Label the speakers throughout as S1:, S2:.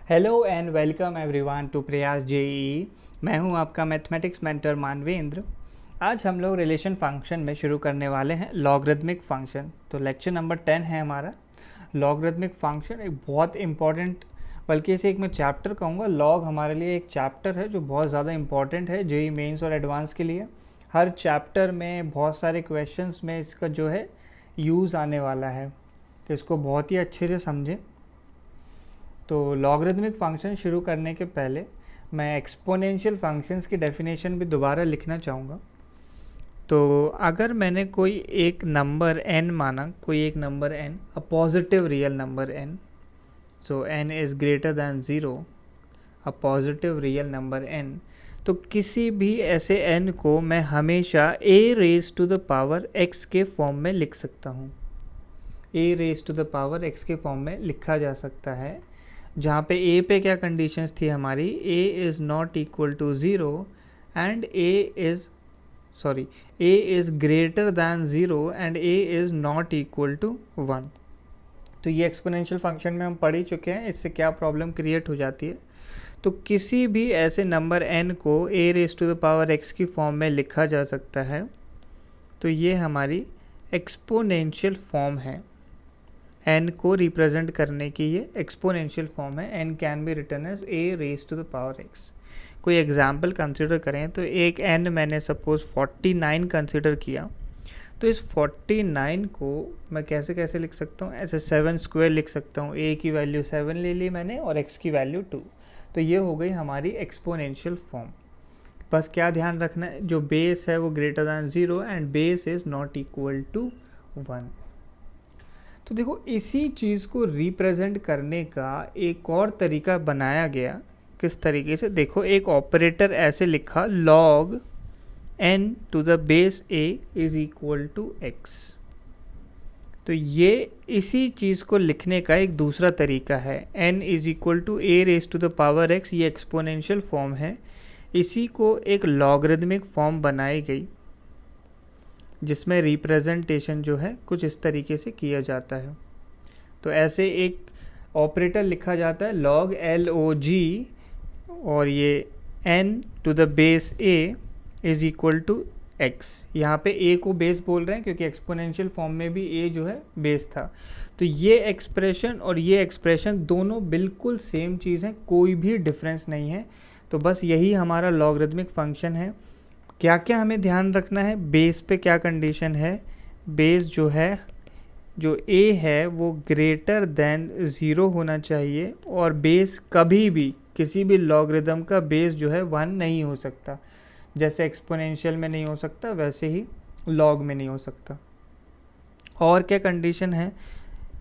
S1: Hello and welcome everyone to Prayas JE. मैं हूं आपका मैथमेटिक्स मेंटर मानवेंद्र। आज हम लोग रिलेशन फंक्शन में शुरू करने वाले हैं लॉगरिथमिक फंक्शन। तो लेक्चर नंबर 10 है हमारा लॉगरिथमिक फंक्शन। एक बहुत इंपॉर्टेंट, बल्कि इसे एक मैं चैप्टर कहूँगा। लॉग हमारे लिए एक चैप्टर है जो बहुत ज़्यादा इंपॉर्टेंट है जेई मेंस और एडवांस के लिए। हर चैप्टर में बहुत सारे क्वेश्चंस में इसका जो है यूज़ आने वाला है, तो इसको बहुत ही अच्छे से समझें। तो लॉगरिथमिक फंक्शन शुरू करने के पहले मैं एक्सपोनेंशियल फंक्शंस की डेफिनेशन भी दोबारा लिखना चाहूँगा। तो अगर मैंने कोई एक नंबर n माना, कोई एक number n, a positive real number n, so n is greater than zero, a positive real number n, तो किसी भी ऐसे n को मैं हमेशा a raise to the power x के फॉर्म में लिख सकता हूँ। a raise to the power x के फॉर्म में लिखा जा सकता है, जहाँ पे a पे क्या कंडीशंस थी हमारी, a is not equal to zero and a is greater than zero and a is not equal to 1। तो ये एक्सपोनेंशियल फंक्शन में हम पढ़ ही चुके हैं, इससे क्या प्रॉब्लम क्रिएट हो जाती है। तो किसी भी ऐसे नंबर n को a raise to the power x की फॉर्म में लिखा जा सकता है। तो ये हमारी एक्सपोनेंशियल फॉर्म है। n को रिप्रेजेंट करने की ये एक्सपोनेंशियल फॉर्म है। n can be written as a raise to the power x। कोई एग्जाम्पल कंसिडर करें तो एक n मैंने सपोज 49 कंसिडर किया, तो इस 49 को मैं कैसे कैसे लिख सकता हूँ, ऐसे 7 स्क्वायर लिख सकता हूँ। a की वैल्यू 7 ले ली मैंने और x की वैल्यू 2। तो ये हो गई हमारी एक्सपोनेंशियल फॉर्म। बस क्या ध्यान रखना है, जो बेस है वो greater than zero and base is not equal to 1। तो देखो, इसी चीज़ को रिप्रेजेंट करने का एक और तरीका बनाया गया। किस तरीके से, देखो, एक ऑपरेटर ऐसे लिखा, log n to the base a is equal to x। तो ये इसी चीज़ को लिखने का एक दूसरा तरीका है। n is equal to a raise to the power x, ये एक्सपोनेंशियल फॉर्म है। इसी को एक लॉगरिथमिक फॉर्म बनाई गई, जिसमें रिप्रेजेंटेशन जो है कुछ इस तरीके से किया जाता है। तो ऐसे एक ऑपरेटर लिखा जाता है log log, और ये n to the base a is equal to x। यहाँ पे a को बेस बोल रहे हैं क्योंकि एक्सपोनेंशियल फॉर्म में भी a जो है बेस था। तो ये एक्सप्रेशन और ये एक्सप्रेशन दोनों बिल्कुल सेम चीज़ है, कोई भी डिफरेंस नहीं है। तो बस यही हमारा लॉगरिथमिक फंक्शन है। क्या क्या हमें ध्यान रखना है, बेस पे क्या कंडीशन है, बेस जो है, जो a है वो ग्रेटर देन ज़ीरो होना चाहिए, और बेस कभी भी किसी भी लॉगरिथम का बेस जो है 1 नहीं हो सकता। जैसे एक्सपोनेंशियल में नहीं हो सकता, वैसे ही लॉग में नहीं हो सकता। और क्या कंडीशन है,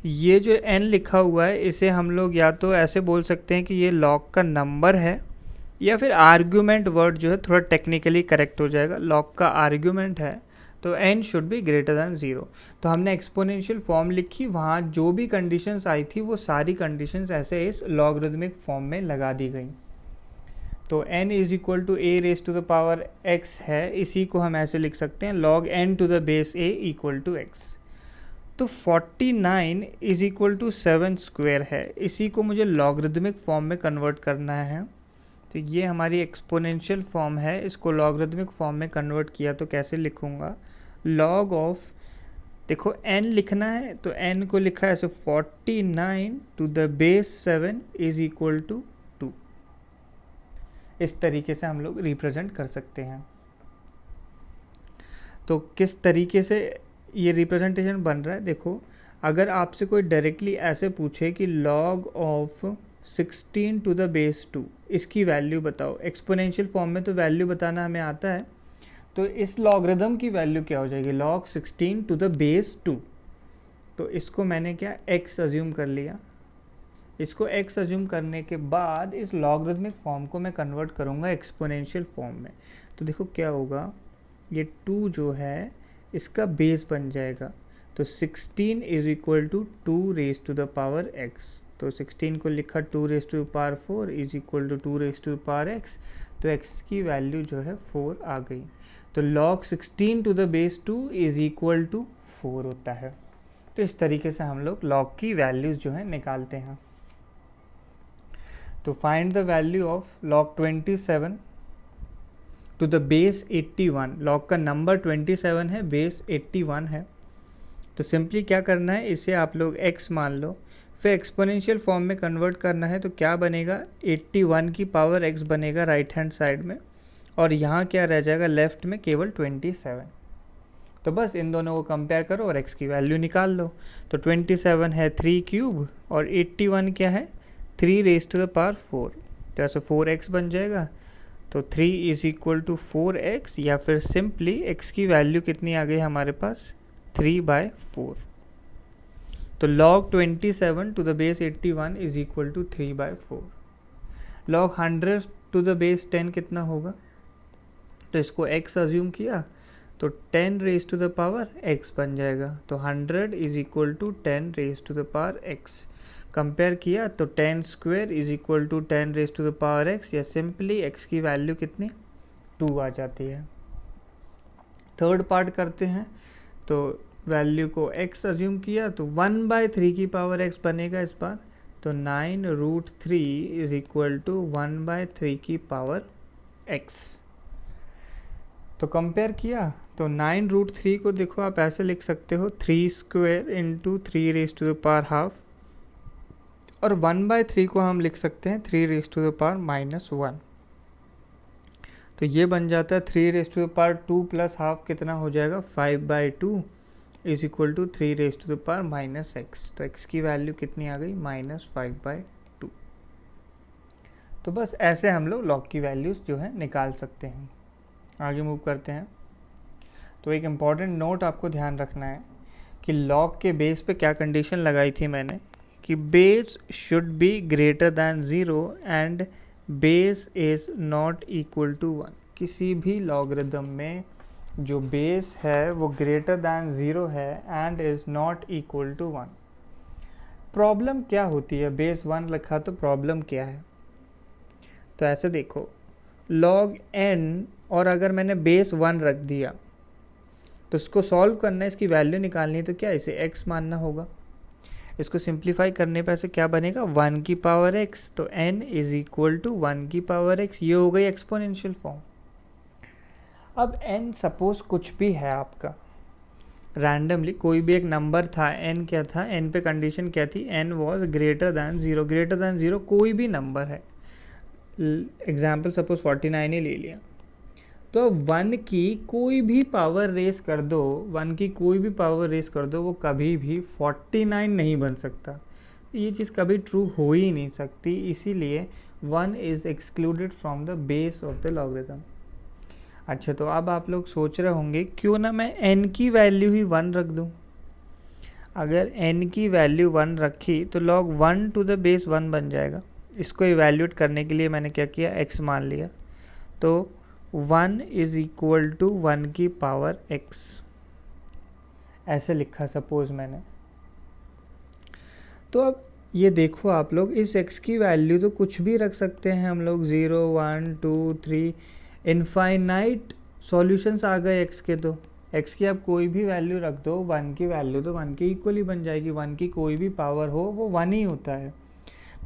S1: ये जो n लिखा हुआ है इसे हम लोग या तो ऐसे बोल सकते हैं कि ये लॉग का नंबर है, या फिर आर्ग्यूमेंट वर्ड जो है थोड़ा टेक्निकली करेक्ट हो जाएगा, लॉग का आर्ग्यूमेंट है, तो n should be greater than zero. तो हमने एक्सपोनेंशियल फॉर्म लिखी, वहाँ जो भी कंडीशंस आई थी वो सारी कंडीशंस ऐसे इस लॉगरिथमिक फॉर्म में लगा दी गई। तो n is equal to a raise to the power x है, इसी को हम ऐसे लिख सकते हैं log n to the base a equal to x। तो 49 इज इक्वल टू 7 स्क्वायर है, इसी को मुझे लॉगरिथमिक फॉर्म में कन्वर्ट करना है। तो ये हमारी एक्सपोनेंशियल फॉर्म है, इसको लॉगरिथमिक फॉर्म में कन्वर्ट किया तो कैसे लिखूँगा, log ऑफ, देखो n लिखना है तो n को लिखा है ऐसे 49 to the base 7 is equal to 2। इस तरीके से हम लोग रिप्रेजेंट कर सकते हैं। तो किस तरीके से ये रिप्रेजेंटेशन बन रहा है, देखो, अगर आपसे कोई डायरेक्टली ऐसे पूछे कि log of 16 to the base 2, इसकी वैल्यू बताओ, एक्सपोनेंशियल फॉर्म में तो वैल्यू बताना हमें आता है, तो इस लॉगरिथम की वैल्यू क्या हो जाएगी, log 16 टू द बेस 2। तो इसको मैंने क्या x अज्यूम कर लिया, इसको x अज्यूम करने के बाद इस लॉगरिथमिक फॉर्म को मैं कन्वर्ट करूँगा एक्सपोनेंशियल फॉर्म में। तो देखो क्या होगा, ये 2 जो है इसका बेस बन जाएगा। तो 16 is equal to 2 raise to the power x। तो 16 को लिखा 2 raise to the power 4 is equal to 2 raise to the power x। तो x की वैल्यू जो है 4 आ गई। तो log 16 to the base 2 is equal to 4 होता है। तो इस तरीके से हम लोग log की वैल्यूज़ जो है निकालते हैं। तो find the value of log 27 to the base 81। log का नंबर 27 है, बेस 81 है। तो सिंपली क्या करना है, इसे आप लोग x मान लो, फिर एक्सपोनेंशियल फॉर्म में कन्वर्ट करना है। तो क्या बनेगा, 81 की पावर x बनेगा राइट हैंड साइड में, और यहाँ क्या रह जाएगा लेफ्ट में, केवल 27। तो बस इन दोनों को कंपेयर करो और x की वैल्यू निकाल लो। तो 27 है 3 क्यूब और 81 क्या है 3 रेज टू द पावर 4। तो ऐसे 4x बन जाएगा। तो 3 इज इक्वल टू 4x, या फिर सिंपली x की वैल्यू कितनी आ गई हमारे पास, 3/4। तो log 27 to the base 81 is equal to 3/4। log 100 to the base 10 कितना होगा, तो इसको x अज्यूम किया तो 10 raise to the power x बन जाएगा। तो 100 is equal to 10 raise to the power x। Compare किया तो 10 square is equal to 10 raise to the power x, या सिंपली x की वैल्यू कितनी 2 आ जाती है। थर्ड पार्ट करते हैं। तो वैल्यू को x अज्यूम किया तो 1/3 की पावर x बनेगा इस बार। तो 9√3 इज इक्वल टू 1/3 की पावर x। तो कंपेयर किया तो 9√3 को देखो आप ऐसे लिख सकते हो 3 square into 3 raise to the power half, और 1/3 को हम लिख सकते हैं 3 रेज टू द पावर -1। तो ये बन जाता है 3 raise to the power 2 plus half कितना हो जाएगा 5/2 is equal to 3 raise to the power -x। तो x की वैल्यू कितनी आ गई -5/2। तो बस ऐसे हम लोग log की वैल्यूज़ जो है निकाल सकते हैं। आगे मूव करते हैं। तो एक इम्पॉर्टेंट नोट आपको ध्यान रखना है कि log के बेस पे क्या कंडीशन लगाई थी मैंने, कि base should be greater than 0 and base is not equal to 1। किसी भी लॉगरिदम में जो बेस है वो ग्रेटर दैन 0 है and is not equal to 1। Problem क्या होती है, बेस 1 लिखा तो प्रॉब्लम क्या है, तो ऐसे देखो log n, और अगर मैंने बेस 1 रख दिया तो इसको सॉल्व करना है, इसकी वैल्यू निकालनी है, तो क्या इसे x मानना होगा। इसको सिंप्लीफाई करने पर ऐसे क्या बनेगा 1 की पावर x। तो n इज इक्वल टू 1 की पावर x, ये हो गई एक्सपोनेंशियल फॉर्म। अब n सपोज कुछ भी है आपका, रैंडमली कोई भी एक नंबर था, n क्या था, n पे कंडीशन क्या थी, n was greater than 0। Greater than 0 कोई भी नंबर है, एग्जाम्पल सपोज 49 ही ले लिया। तो 1 की कोई भी पावर रेस कर दो, 1 की कोई भी पावर रेस कर दो, वो कभी भी 49 नहीं बन सकता। ये चीज़ कभी ट्रू हो ही नहीं सकती, इसीलिए 1 is excluded from the base of the logarithm. अच्छा, तो अब आप लोग सोच रहे होंगे क्यों ना मैं n की वैल्यू ही 1 रख दूँ। अगर n की वैल्यू 1 रखी तो log 1 टू द बेस 1 बन जाएगा। इसको इवैल्यूएट करने के लिए मैंने क्या किया, x मान लिया। तो 1 इज इक्वल टू 1 की पावर x, ऐसे लिखा सपोज मैंने। तो अब ये देखो आप लोग, इस x की वैल्यू तो कुछ भी रख सकते हैं हम लोग, 0 1 2 3, इनफाइनाइट सॉल्यूशंस आ गए x के। तो x की आप कोई भी वैल्यू रख दो, 1 की वैल्यू तो 1 की इक्वल ही बन जाएगी। 1 की कोई भी पावर हो वो 1 ही होता है।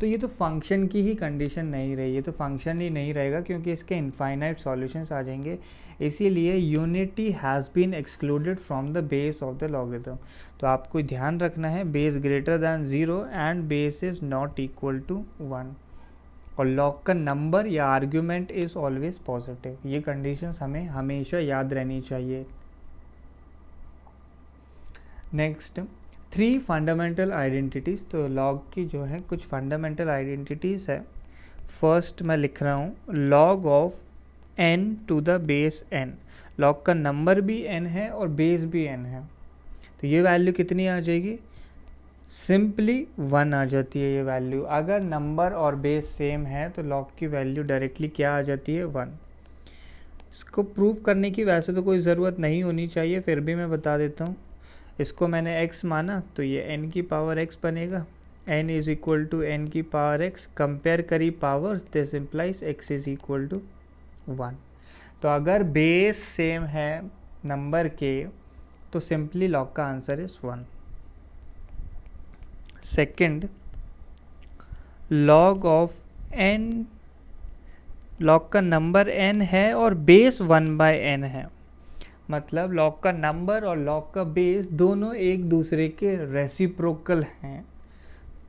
S1: तो ये तो फंक्शन की ही कंडीशन नहीं रही, ये तो फंक्शन ही नहीं रहेगा क्योंकि इसके इनफाइनाइट सॉल्यूशंस आ जाएंगे। इसीलिए unity has been excluded from the base of the logarithm. तो आपको ध्यान रखना है base greater than 0 and base is not equal to 1, और लॉग का नंबर या आर्ग्यूमेंट इज़ ऑलवेज पॉजिटिव। ये कंडीशंस हमें हमेशा याद रहनी चाहिए। Next 3 fundamental identities. तो लॉग की जो है कुछ फंडामेंटल आइडेंटिटीज़ है। फर्स्ट मैं लिख रहा हूँ log of n to the base n। Log का नंबर भी n है और बेस भी n है। तो ये वैल्यू कितनी आ जाएगी, सिंपली 1 आ जाती है ये वैल्यू। अगर नंबर और बेस सेम है तो लॉग की वैल्यू डायरेक्टली क्या आ जाती है 1। इसको प्रूव करने की वैसे तो कोई ज़रूरत नहीं होनी चाहिए, फिर भी मैं बता देता हूँ। इसको मैंने x माना तो ये n की पावर x बनेगा। n is equal to n की पावर x, कंपेयर करी powers, this implies x is equal to 1। तो अगर बेस सेम है नंबर के तो सिंपली लॉग का answer is 1। Second, log of n, log का नंबर n है और बेस 1/n है, मतलब लॉग का नंबर और लॉग का बेस दोनों एक दूसरे के रेसिप्रोकल हैं,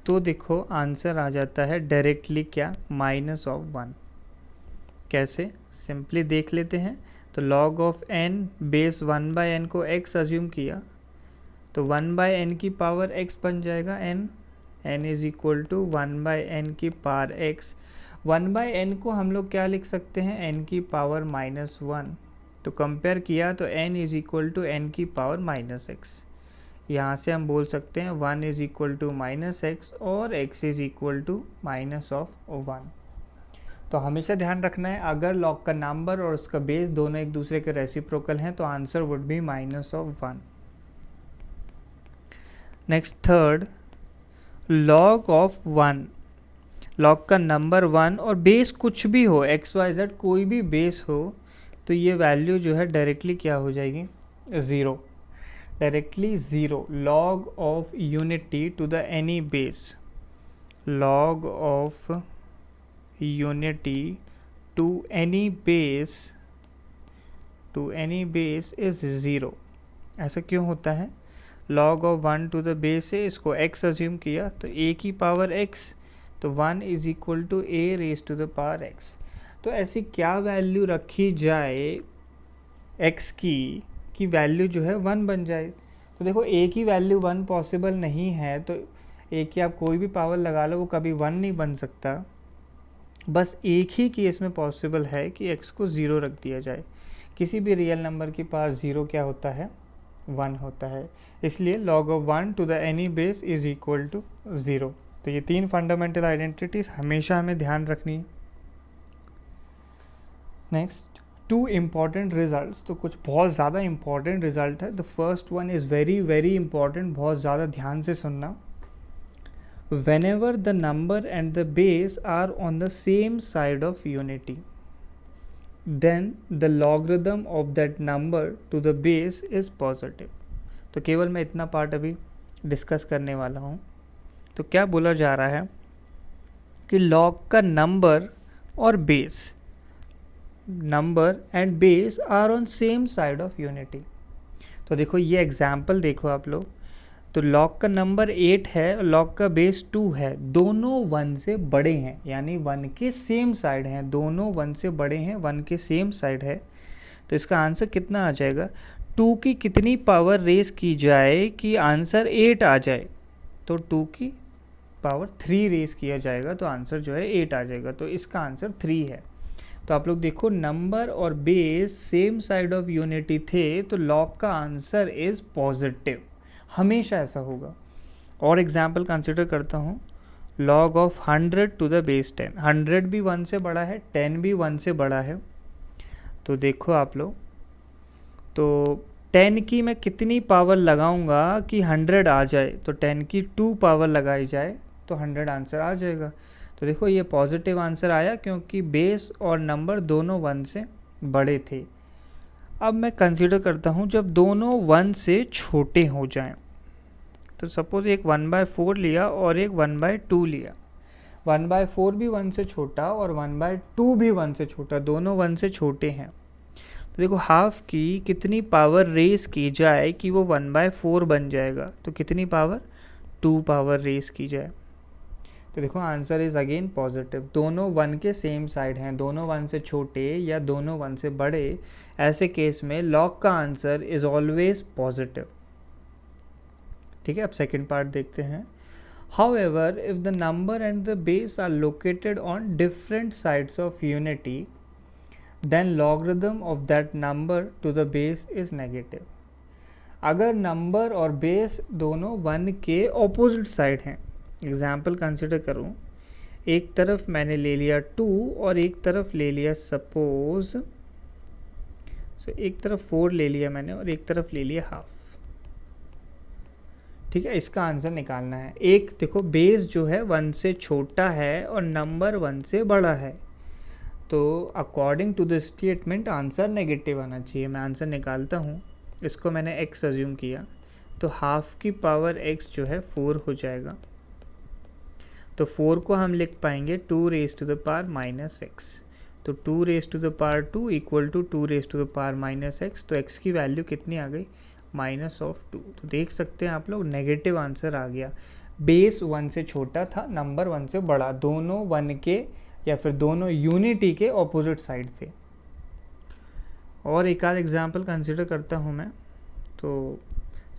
S1: तो देखो आंसर आ जाता है डायरेक्टली क्या, -1। कैसे, सिंपली देख लेते हैं। तो log of n base 1/n को x अज्यूम किया, तो 1/n की पावर x बन जाएगा n is equal to 1/n की पावर x। 1/n को हम लोग क्या लिख सकते हैं, n की पावर -1। तो कंपेयर किया तो n is equal to n की पावर -x। यहाँ से हम बोल सकते हैं 1 इज इक्वल टू -x और x इज इक्वल टू -1। तो हमेशा ध्यान रखना है, अगर लॉग का नंबर और उसका बेस दोनों एक दूसरे के रेसिप्रोकल हैं तो answer would be -1। Next third, log of 1, log का नंबर 1 और बेस कुछ भी हो, XYZ कोई भी बेस हो, तो ये वैल्यू जो है डायरेक्टली क्या हो जाएगी, 0, directly 0। log of unity to the any base, log of unity to any base is 0। ऐसा क्यों होता है, log of 1 to the base है, इसको x अज्यूम किया तो a की पावर x, तो 1 is equal to a raise to the power x। तो ऐसी क्या वैल्यू रखी जाए x की वैल्यू जो है 1 बन जाए। तो देखो a की वैल्यू 1 पॉसिबल नहीं है, तो a की आप कोई भी पावर लगा लो वो कभी 1 नहीं बन सकता। बस एक ही केस में पॉसिबल है कि x को 0 रख दिया जाए, किसी भी रियल नंबर की पावर 0 क्या होता है, 1 होता है। इसलिए log of 1 to the any base is equal to 0। तो ये 3 फंडामेंटल आइडेंटिटीज हमेशा हमें ध्यान रखनी है। नेक्स्ट 2 इम्पॉर्टेंट रिजल्ट्स, तो कुछ बहुत ज़्यादा इम्पॉर्टेंट रिजल्ट है। The first one is very very important, बहुत ज़्यादा ध्यान से सुनना। Whenever the number and the base are on the same side of unity, then the logarithm of that number to the base is positive। तो केवल मैं इतना part अभी डिस्कस करने वाला हूँ। तो क्या बोला जा रहा है कि लॉग का नंबर और base, number and base are on same side of unity. तो देखो ये एग्जाम्पल देखो आप लोग, तो लॉग का नंबर 8 है और लॉग का बेस 2 है, दोनों 1 से बड़े हैं, यानी 1 के सेम साइड हैं, दोनों 1 से बड़े हैं, 1 के सेम साइड है। तो इसका आंसर कितना आ जाएगा, 2 की कितनी पावर रेस की जाए कि आंसर 8 आ जाए, तो 2 की पावर 3 रेस किया जाएगा तो आंसर जो है 8 आ जाएगा। तो इसका आंसर 3 है। तो आप लोग देखो नंबर और base same side of unity थे, तो लॉग का आंसर इज पॉजिटिव, हमेशा ऐसा होगा। और एग्जाम्पल कंसिडर करता हूँ, log of 100 to the base 10, 100 भी 1 से बड़ा है, 10 भी 1 से बड़ा है। तो देखो आप लोग, तो 10 की मैं कितनी पावर लगाऊंगा कि 100 आ जाए, तो 10 की 2 पावर लगाई जाए तो 100 आंसर आ जाएगा। तो देखो ये पॉजिटिव आंसर आया क्योंकि बेस और नंबर दोनों 1 से बड़े थे। अब मैं कंसीडर करता हूँ जब दोनों 1 से छोटे हो जाएं, तो सपोज़ एक 1/4 लिया और एक 1/2 लिया, 1/4 भी 1 से छोटा और 1/2 भी 1 से छोटा, दोनों 1 से छोटे हैं। तो देखो हाफ की कितनी पावर रेस की जाए कि वो 1/4 बन जाएगा, तो कितनी पावर, 2 पावर रेस की जाए। तो देखो आंसर इज़ अगेन पॉजिटिव, दोनों 1 के सेम साइड हैं, दोनों 1 से छोटे या दोनों 1 से बड़े, ऐसे केस में लॉग का आंसर इज़ ऑलवेज पॉजिटिव। ठीक है, अब सेकेंड पार्ट देखते हैं। However, if the number and the base are located on different sides of unity, then logarithm of that number to the base is negative। अगर number और base दोनों 1 के opposite side हैं, एग्जाम्पल कंसिडर करूँ, एक तरफ मैंने ले लिया 2 और एक तरफ ले लिया सपोज, एक तरफ 4 ले लिया मैंने और एक तरफ ले लिया हाफ। ठीक है, इसका आंसर निकालना है। एक देखो बेस जो है 1 से छोटा है और नंबर 1 से बड़ा है, तो according to the statement answer negative आना चाहिए। मैं आंसर निकालता हूँ, इसको मैंने x अज्यूम किया, तो हाफ की पावर x जो है 4 हो जाएगा। तो 4 को हम लिख पाएंगे 2 raise to the power minus x. तो 2 raise to the power 2 equal to 2 raise to the power minus x. तो एक्स की वैल्यू कितनी आ गई? -2। तो देख सकते हैं आप लोग नेगेटिव आंसर आ गया। बेस 1 से छोटा था, नंबर 1 से बड़ा, दोनों 1 के या फिर दोनों यूनिटी के ऑपोजिट साइड थे। और एक आध एग्जाम्पल कंसिडर करता हूँ मैं। तो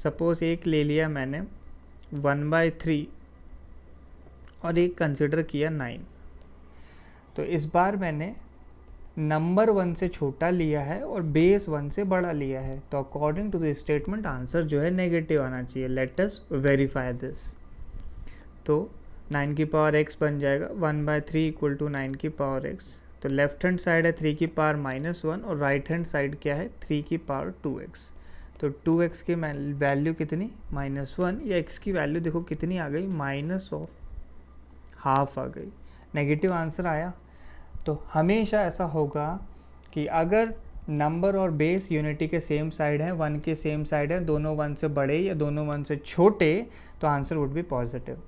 S1: सपोज एक ले लिया मैंने 1/3 और एक कंसिडर किया 9। तो इस बार मैंने नंबर 1 से छोटा लिया है और बेस 1 से बड़ा लिया है। तो according to the statement answer जो है नेगेटिव आना चाहिए। Let us verify this. तो 9 की पावर x बन जाएगा 1/3 इक्वल टू 9 की पावर x। तो लेफ्ट हैंड साइड है 3 की पावर -1 और राइट हैंड साइड क्या है 3 की पावर 2x। तो 2x की वैल्यू कितनी? -1। या x की वैल्यू देखो कितनी आ गई? -12 आ गई। नेगेटिव आंसर आया। तो हमेशा ऐसा होगा कि अगर नंबर और बेस यूनिटी के सेम साइड है, 1 के सेम साइड है, दोनों 1 से बड़े या दोनों 1 से छोटे, तो आंसर वुड बी पॉजिटिव।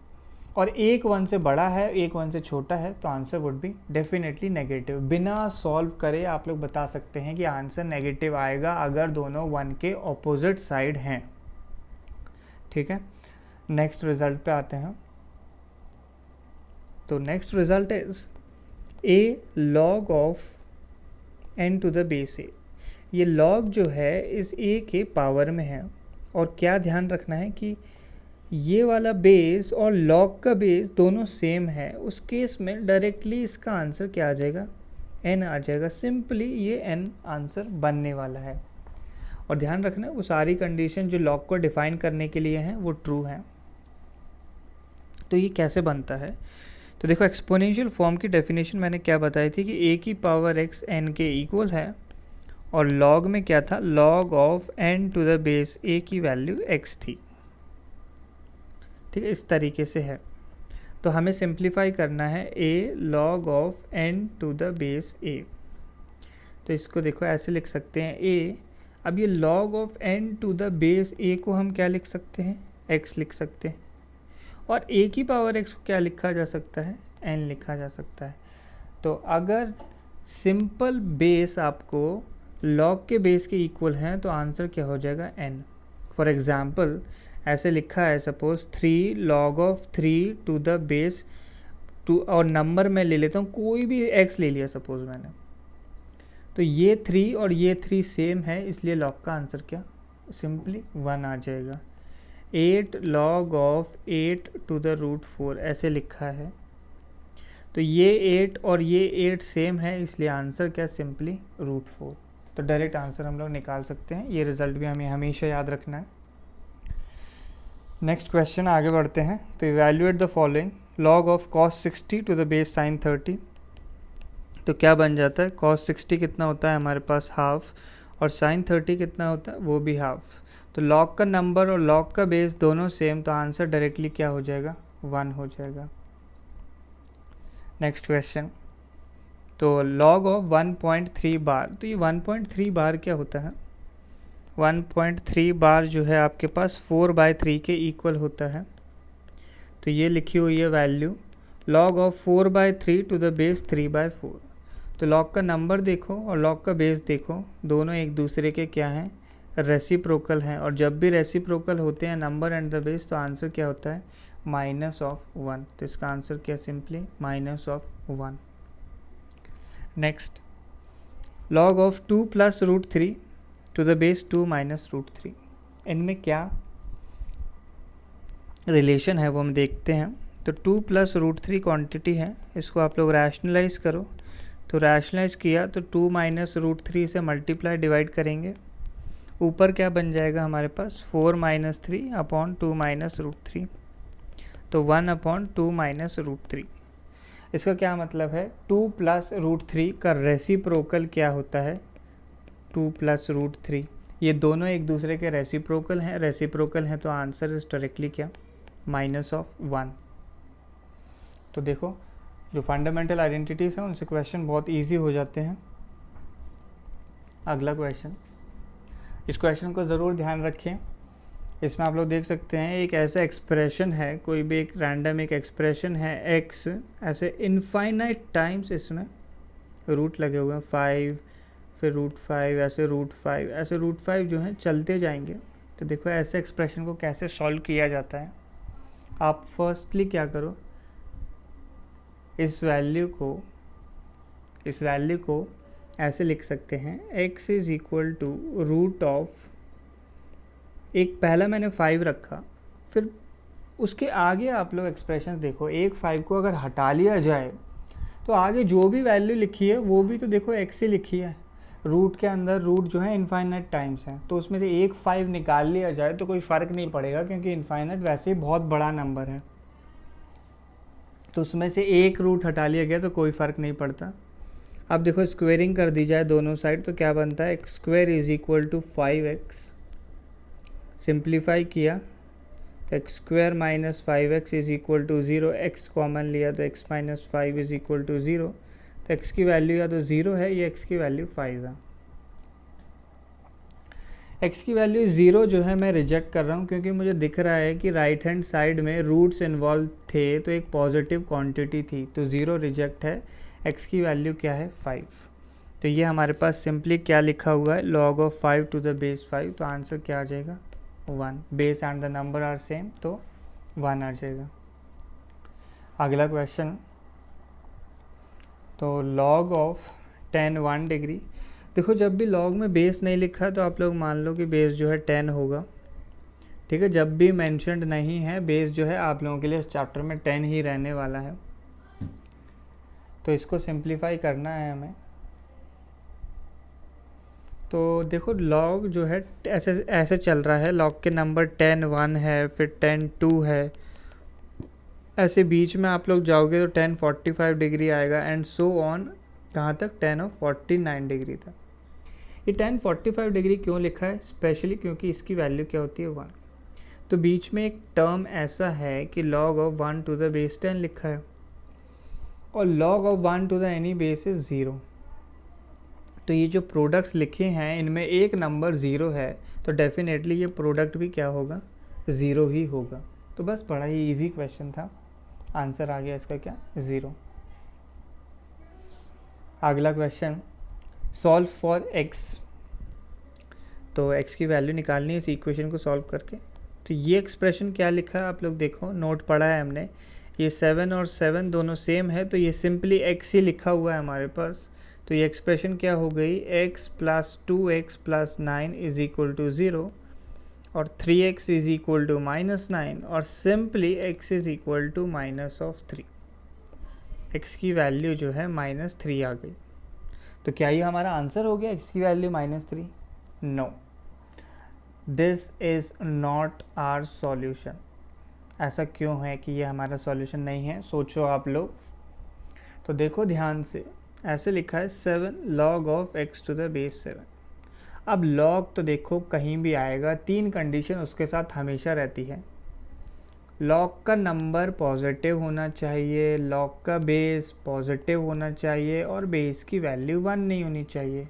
S1: और एक 1 से बड़ा है, एक 1 से छोटा है, तो answer would be definitely negative. बिना सॉल्व करे आप लोग बता सकते हैं कि आंसर नेगेटिव आएगा अगर दोनों 1 के ऑपोजिट साइड हैं। ठीक है, नेक्स्ट रिजल्ट पे आते हैं। तो next result is a log of n to the base a। ये log जो है इस a के पावर में है। और क्या ध्यान रखना है कि ये वाला बेस और log का बेस दोनों सेम है। उस केस में डायरेक्टली इसका आंसर क्या आ जाएगा? n आ जाएगा। सिंपली ये n आंसर बनने वाला है। और ध्यान रखना वो सारी कंडीशन जो log को डिफाइन करने के लिए हैं वो ट्रू हैं। तो ये कैसे बनता है? तो देखो एक्सपोनेंशियल फॉर्म की डेफिनेशन मैंने क्या बताई थी कि a की पावर x n के इक्वल है। और log में क्या था? log of n to the base a की वैल्यू x थी। ठीक है, इस तरीके से है। तो हमें सिंप्लीफाई करना है a log of n to the base a। तो इसको देखो ऐसे लिख सकते हैं a। अब ये log of n to the base a को हम क्या लिख सकते हैं? x लिख सकते हैं। और a की पावर x को क्या लिखा जा सकता है? n लिखा जा सकता है। तो अगर सिंपल बेस आपको log के बेस के इक्वल हैं तो आंसर क्या हो जाएगा? n। फॉर एग्जांपल ऐसे लिखा है suppose 3 log of 3 to the base 2 और नंबर मैं ले लेता हूँ, कोई भी x ले लिया सपोज मैंने। तो ये 3 और ये 3 सेम है, इसलिए log का आंसर क्या? सिंपली 1 आ जाएगा। 8 log of 8 to the root 4 ऐसे लिखा है। तो ये 8 और ये 8 सेम है, इसलिए आंसर क्या? Simply root 4। तो डायरेक्ट आंसर हम लोग निकाल सकते हैं। ये रिजल्ट भी हमें हमेशा याद रखना है। नेक्स्ट क्वेश्चन आगे बढ़ते हैं। तो evaluate the following log of cos 60 to the base sin 30। तो क्या बन जाता है? cos 60 कितना होता है हमारे पास? हाफ। और sin 30 कितना होता है? वो भी हाफ। तो log का नंबर और log का बेस दोनों सेम, तो आंसर डायरेक्टली क्या हो जाएगा? 1 हो जाएगा। Next question. तो log ऑफ 1.3 बार। तो ये 1.3 बार क्या होता है? 1.3 बार जो है आपके पास 4/3 के इक्वल होता है। तो ये लिखी हुई है value log of 4/3 to the base 3/4। तो log का नंबर देखो और log का बेस देखो, दोनों एक दूसरे के क्या हैं? रेसिप्रोकल हैं। और जब भी रेसिप्रोकल होते हैं नंबर एंड द बेस, तो आंसर क्या होता है? -1। तो इसका आंसर क्या? Simply -1। Next, log of 2 + √3 to the base 2 - √3। इनमें क्या रिलेशन है वो हम देखते हैं। तो 2 + √3 क्वांटिटी है, इसको आप लोग रैशनलाइज करो। तो रैशनलाइज किया तो 2 - √3 से मल्टीप्लाई डिवाइड करेंगे। ऊपर क्या बन जाएगा हमारे पास? 4 - 3 अपॉन 2 - √3। तो 1/2 - √3। इसका क्या मतलब है? 2 + √3 का रेसिप्रोकल क्या होता है? 2 + √3। ये दोनों एक दूसरे के रेसिप्रोकल हैं। रेसिप्रोकल हैं तो आंसर इज डायरेक्टली क्या? -1। तो देखो जो फंडामेंटल आइडेंटिटीज हैं उनसे क्वेश्चन बहुत इजी हो जाते हैं। अगला क्वेश्चन, इस क्वेश्चन को ज़रूर ध्यान रखें। इसमें आप लोग देख सकते हैं एक ऐसा एक्सप्रेशन है, कोई भी एक रैंडम एक एक्सप्रेशन है x, ऐसे इनफाइनाइट टाइम्स इसमें रूट लगे हुए हैं 5, फिर √5, ऐसे √5, ऐसे √5 जो हैं चलते जाएंगे। तो देखो ऐसे एक्सप्रेशन को कैसे सॉल्व किया जाता है। आप फर्स्टली क्या करो, इस वैल्यू को ऐसे लिख सकते हैं x is equal to root of, एक पहला मैंने 5 रखा, फिर उसके आगे आप लोग एक्सप्रेशन देखो, एक 5 को अगर हटा लिया जाए तो आगे जो भी वैल्यू लिखी है वो भी तो देखो x ही लिखी है। रूट के अंदर रूट जो है इनफाइनाइट टाइम्स है, तो उसमें से एक 5 निकाल लिया जाए तो कोई फ़र्क नहीं पड़ेगा, क्योंकि इनफाइनाइट वैसे ही बहुत बड़ा नंबर है। तो उसमें से एक रूट हटा लिया गया तो कोई फ़र्क नहीं पड़ता। अब देखो स्क्वेयरिंग कर दी जाए दोनों साइड तो क्या बनता है, x² is equal to 5x। Simplify किया तो x² minus 5x is equal to 0, x common लिया तो x minus 5 is equal to 0। तो x की वैल्यू या तो 0 है या x की वैल्यू 5 है। x की वैल्यू 0 जो है मैं रिजेक्ट कर रहा हूँ, क्योंकि मुझे दिख रहा है कि राइट हैंड साइड में रूट्स इन्वॉल्व थे तो एक पॉजिटिव क्वांटिटी थी, तो 0 रिजेक्ट है। x की वैल्यू क्या है 5। तो ये हमारे पास सिंपली क्या लिखा हुआ है, log of 5 to the base 5। तो आंसर क्या आ जाएगा 1। Base and the number are same तो 1 आ जाएगा। अगला क्वेश्चन, तो log ऑफ 10 1 डिग्री। देखो जब भी log में बेस नहीं लिखा तो आप लोग मान लो कि बेस जो है 10 होगा, ठीक है। जब भी मेंशन्ड नहीं है बेस जो है आप लोगों के लिए इस चैप्टर में 10 ही रहने वाला है। तो इसको सिंप्लीफाई करना है हमें। तो देखो log जो है ऐसे चल रहा है, log के नंबर 10 1 है, फिर 10 2 है, ऐसे बीच में आप लोग जाओगे तो 10 45 डिग्री आएगा एंड सो ऑन, कहाँ तक 10 और 49 डिग्री तक। ये 10 45 डिग्री क्यों लिखा है, स्पेशली क्योंकि इसकी वैल्यू क्या होती है 1। तो बीच में एक टर्म ऐसा है कि log of 1 to the base 10 लिखा है, और log of 1 to the any base is 0। तो ये जो प्रोडक्ट्स लिखे हैं इनमें एक नंबर 0 है, तो डेफिनेटली ये प्रोडक्ट भी क्या होगा 0 ही होगा। तो बस बड़ा ही इजी क्वेश्चन था, आंसर आ गया इसका क्या 0। अगला क्वेश्चन, सॉल्व फॉर x। तो x की वैल्यू निकालनी है इस इक्वेशन को सॉल्व करके। तो ये एक्सप्रेशन क्या लिखा है आप लोग देखो, नोट पढ़ा है हमने, ये 7 और 7 दोनों सेम है, तो ये सिंपली x ही लिखा हुआ है हमारे पास। तो ये एक्सप्रेशन क्या हो गई, x plus 2x plus 9 is equal to 0, और 3x इज इक्वल टू -9, और simply x is equal to -3। x की वैल्यू जो है -3 आ गई। तो क्या ये हमारा आंसर हो गया x की value -3? No, this is not our solution. ऐसा क्यों है कि ये हमारा सॉल्यूशन नहीं है, सोचो आप लोग। तो देखो ध्यान से, ऐसे लिखा है 7 log of x to the base 7। अब log तो देखो कहीं भी आएगा, 3 कंडीशन उसके साथ हमेशा रहती है। log का नंबर पॉजिटिव होना चाहिए, log का बेस पॉजिटिव होना चाहिए, और बेस की वैल्यू 1 नहीं होनी चाहिए।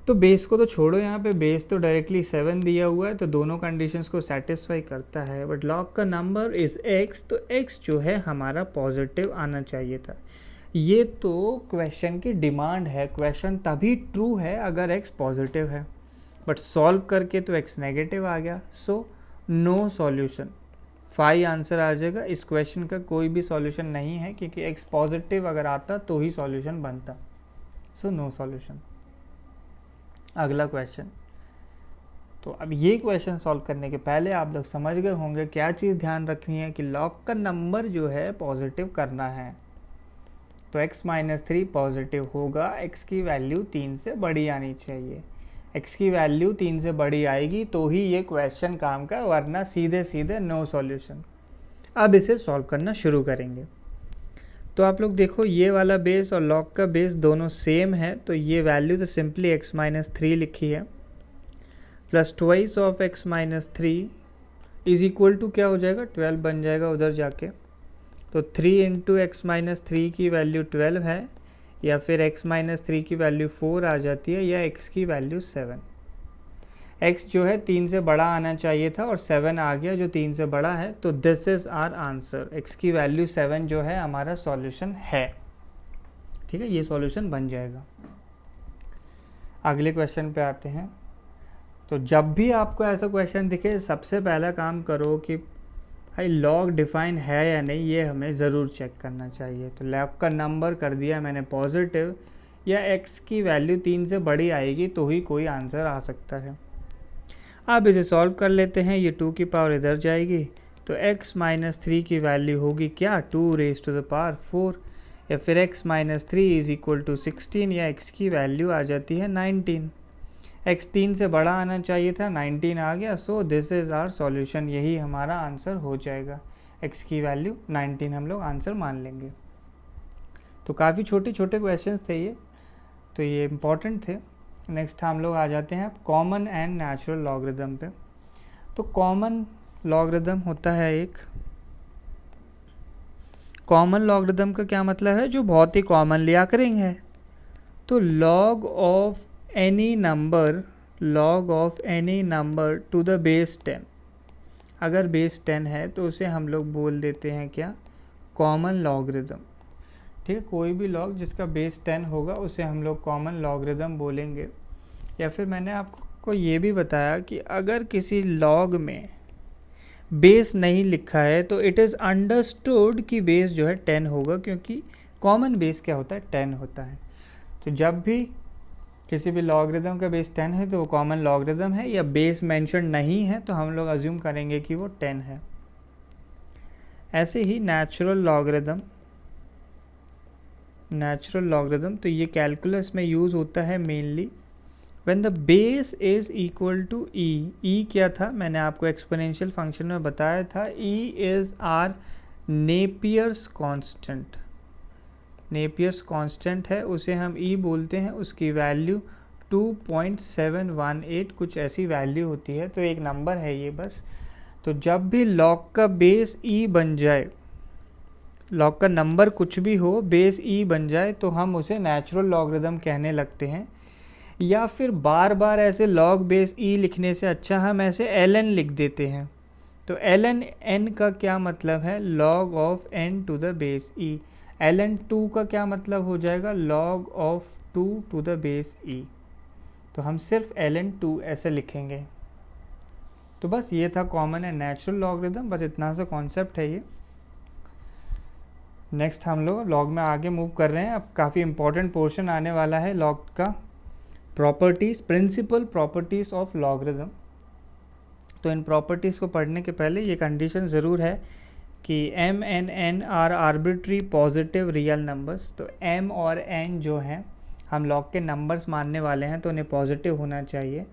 S1: तो बेस को तो छोड़ो, यहाँ पे बेस तो डायरेक्टली 7 दिया हुआ है, तो दोनों कंडीशंस को सेटिस्फाई करता है। बट log का नंबर इज़ x, तो x जो है हमारा पॉजिटिव आना चाहिए था। ये तो क्वेश्चन की डिमांड है, क्वेश्चन तभी ट्रू है अगर x पॉजिटिव है, बट सॉल्व करके तो x नेगेटिव आ गया। सो नो सॉल्यूशन, 5 आंसर आ जाएगा। इस क्वेश्चन का कोई भी सॉल्यूशन नहीं है, क्योंकि x पॉजिटिव अगर आता तो ही सॉल्यूशन बनता। So no solution. अगला क्वेश्चन, तो अब ये क्वेश्चन सॉल्व करने के पहले आप लोग समझ गए होंगे क्या चीज़ ध्यान रखनी है कि log का नंबर जो है पॉजिटिव करना है। तो x -3 पॉजिटिव होगा, x की वैल्यू 3 से बड़ी आनी चाहिए। x की वैल्यू 3 से बड़ी आएगी तो ही ये क्वेश्चन काम का, वरना सीधे सीधे नो सॉल्यूशन। अब इसे सॉल्व करना शुरू करेंगे। तो आप लोग देखो ये वाला बेस और log का बेस दोनों सेम है, तो ये वैल्यू तो सिंपली x -3 लिखी है, plus twice of x -3 is equal to क्या हो जाएगा 12 बन जाएगा उधर जाके। तो 3 इंटू x -3 की वैल्यू 12 है, या फिर x -3 की वैल्यू 4 आ जाती है, या x की वैल्यू 7। x जो है 3 से बड़ा आना चाहिए था और 7 आ गया जो 3 से बड़ा है, तो this is our answer. x की वैल्यू 7 जो है हमारा सॉल्यूशन है। ठीक है, ये सॉल्यूशन बन जाएगा। अगले क्वेश्चन पे आते हैं। तो जब भी आपको ऐसा क्वेश्चन दिखे, सबसे पहला काम करो कि भाई लॉग डिफाइन है या नहीं, ये हमें ज़रूर चेक करना चाहिए। तो लॉग का नंबर कर दिया मैंने पॉजिटिव, या x की वैल्यू 3 से बड़ी आएगी तो ही कोई आंसर आ सकता है। अब इसे सॉल्व कर लेते हैं। ये 2 की पावर इधर जाएगी, तो x माइनस 3 की वैल्यू होगी क्या, 2 रेज टू द पावर 4, या फिर x minus 3 is equal to 16, या x की वैल्यू आ जाती है 19। x 3 से बड़ा आना चाहिए था, 19 आ गया, so this is our solution. यही हमारा आंसर हो जाएगा। x की वैल्यू 19 हम लोग आंसर मान लेंगे। तो काफ़ी छोटे छोटे क्वेश्चंस थे ये, तो ये इम्पॉर्टेंट थे। नेक्स्ट हम लोग आ जाते हैं कॉमन एंड नेचुरल लॉगरिदम पे। तो कॉमन लॉगरिदम होता है एक, कॉमन लॉगरिदम का क्या मतलब है, जो बहुत ही कॉमनली अकरिंग है। तो log of any number, log of any number two the base 10, अगर बेस 10 है तो उसे हम लोग बोल देते हैं क्या, कॉमन लॉगरिदम। ठीक है, कोई भी लॉग जिसका बेस 10 होगा उसे हम लोग कॉमन लॉगरिदम बोलेंगे। या फिर मैंने आपको ये भी बताया कि अगर किसी लॉग में बेस नहीं लिखा है तो इट इज़ अंडरस्टूड कि बेस जो है 10 होगा, क्योंकि कॉमन बेस क्या होता है, 10 होता है। तो जब भी किसी भी लॉगरिदम का बेस 10 है तो वो कॉमन लॉगरिदम है, या बेस मेंशन नहीं है तो हम लोग अज्यूम करेंगे कि वो 10 है। ऐसे ही नेचुरल लॉगरिदम, नेचुरल लॉगरिदम तो ये कैलकुलस में यूज़ होता है mainly when the base is equal to e. E क्या था, मैंने आपको एक्सपोनेंशियल फंक्शन में बताया था, e is our Napier's constant. Napier's constant है, उसे हम ई बोलते हैं, उसकी वैल्यू 2.718 कुछ ऐसी वैल्यू होती है, तो एक नंबर है ये बस। तो जब भी लॉग का बेस ई बन जाए, लॉग का नंबर कुछ भी हो, बेस ई बन जाए, तो हम उसे नेचुरल लॉगरिदम कहने लगते हैं। या फिर बार बार ऐसे लॉग बेस ई लिखने से अच्छा हम ऐसे ln लिख देते हैं। तो ln n का क्या मतलब है, log of n to the base e। ln 2 का क्या मतलब हो जाएगा, log of 2 to the base e। तो हम सिर्फ ln 2 ऐसे लिखेंगे। तो बस ये था कॉमन एंड नेचुरल लॉगरिदम, बस इतना सा कॉन्सेप्ट है ये। नेक्स्ट हम लोग लॉग में आगे मूव कर रहे हैं। अब काफ़ी इंपॉर्टेंट पोर्शन आने वाला है लॉग का, properties, principal properties of logarithm. तो इन प्रॉपर्टीज़ को पढ़ने के पहले ये कंडीशन ज़रूर है कि m and n are arbitrary positive real numbers. तो m और n जो हैं हम लॉग के नंबर्स मानने वाले हैं, तो उन्हें पॉजिटिव होना चाहिए,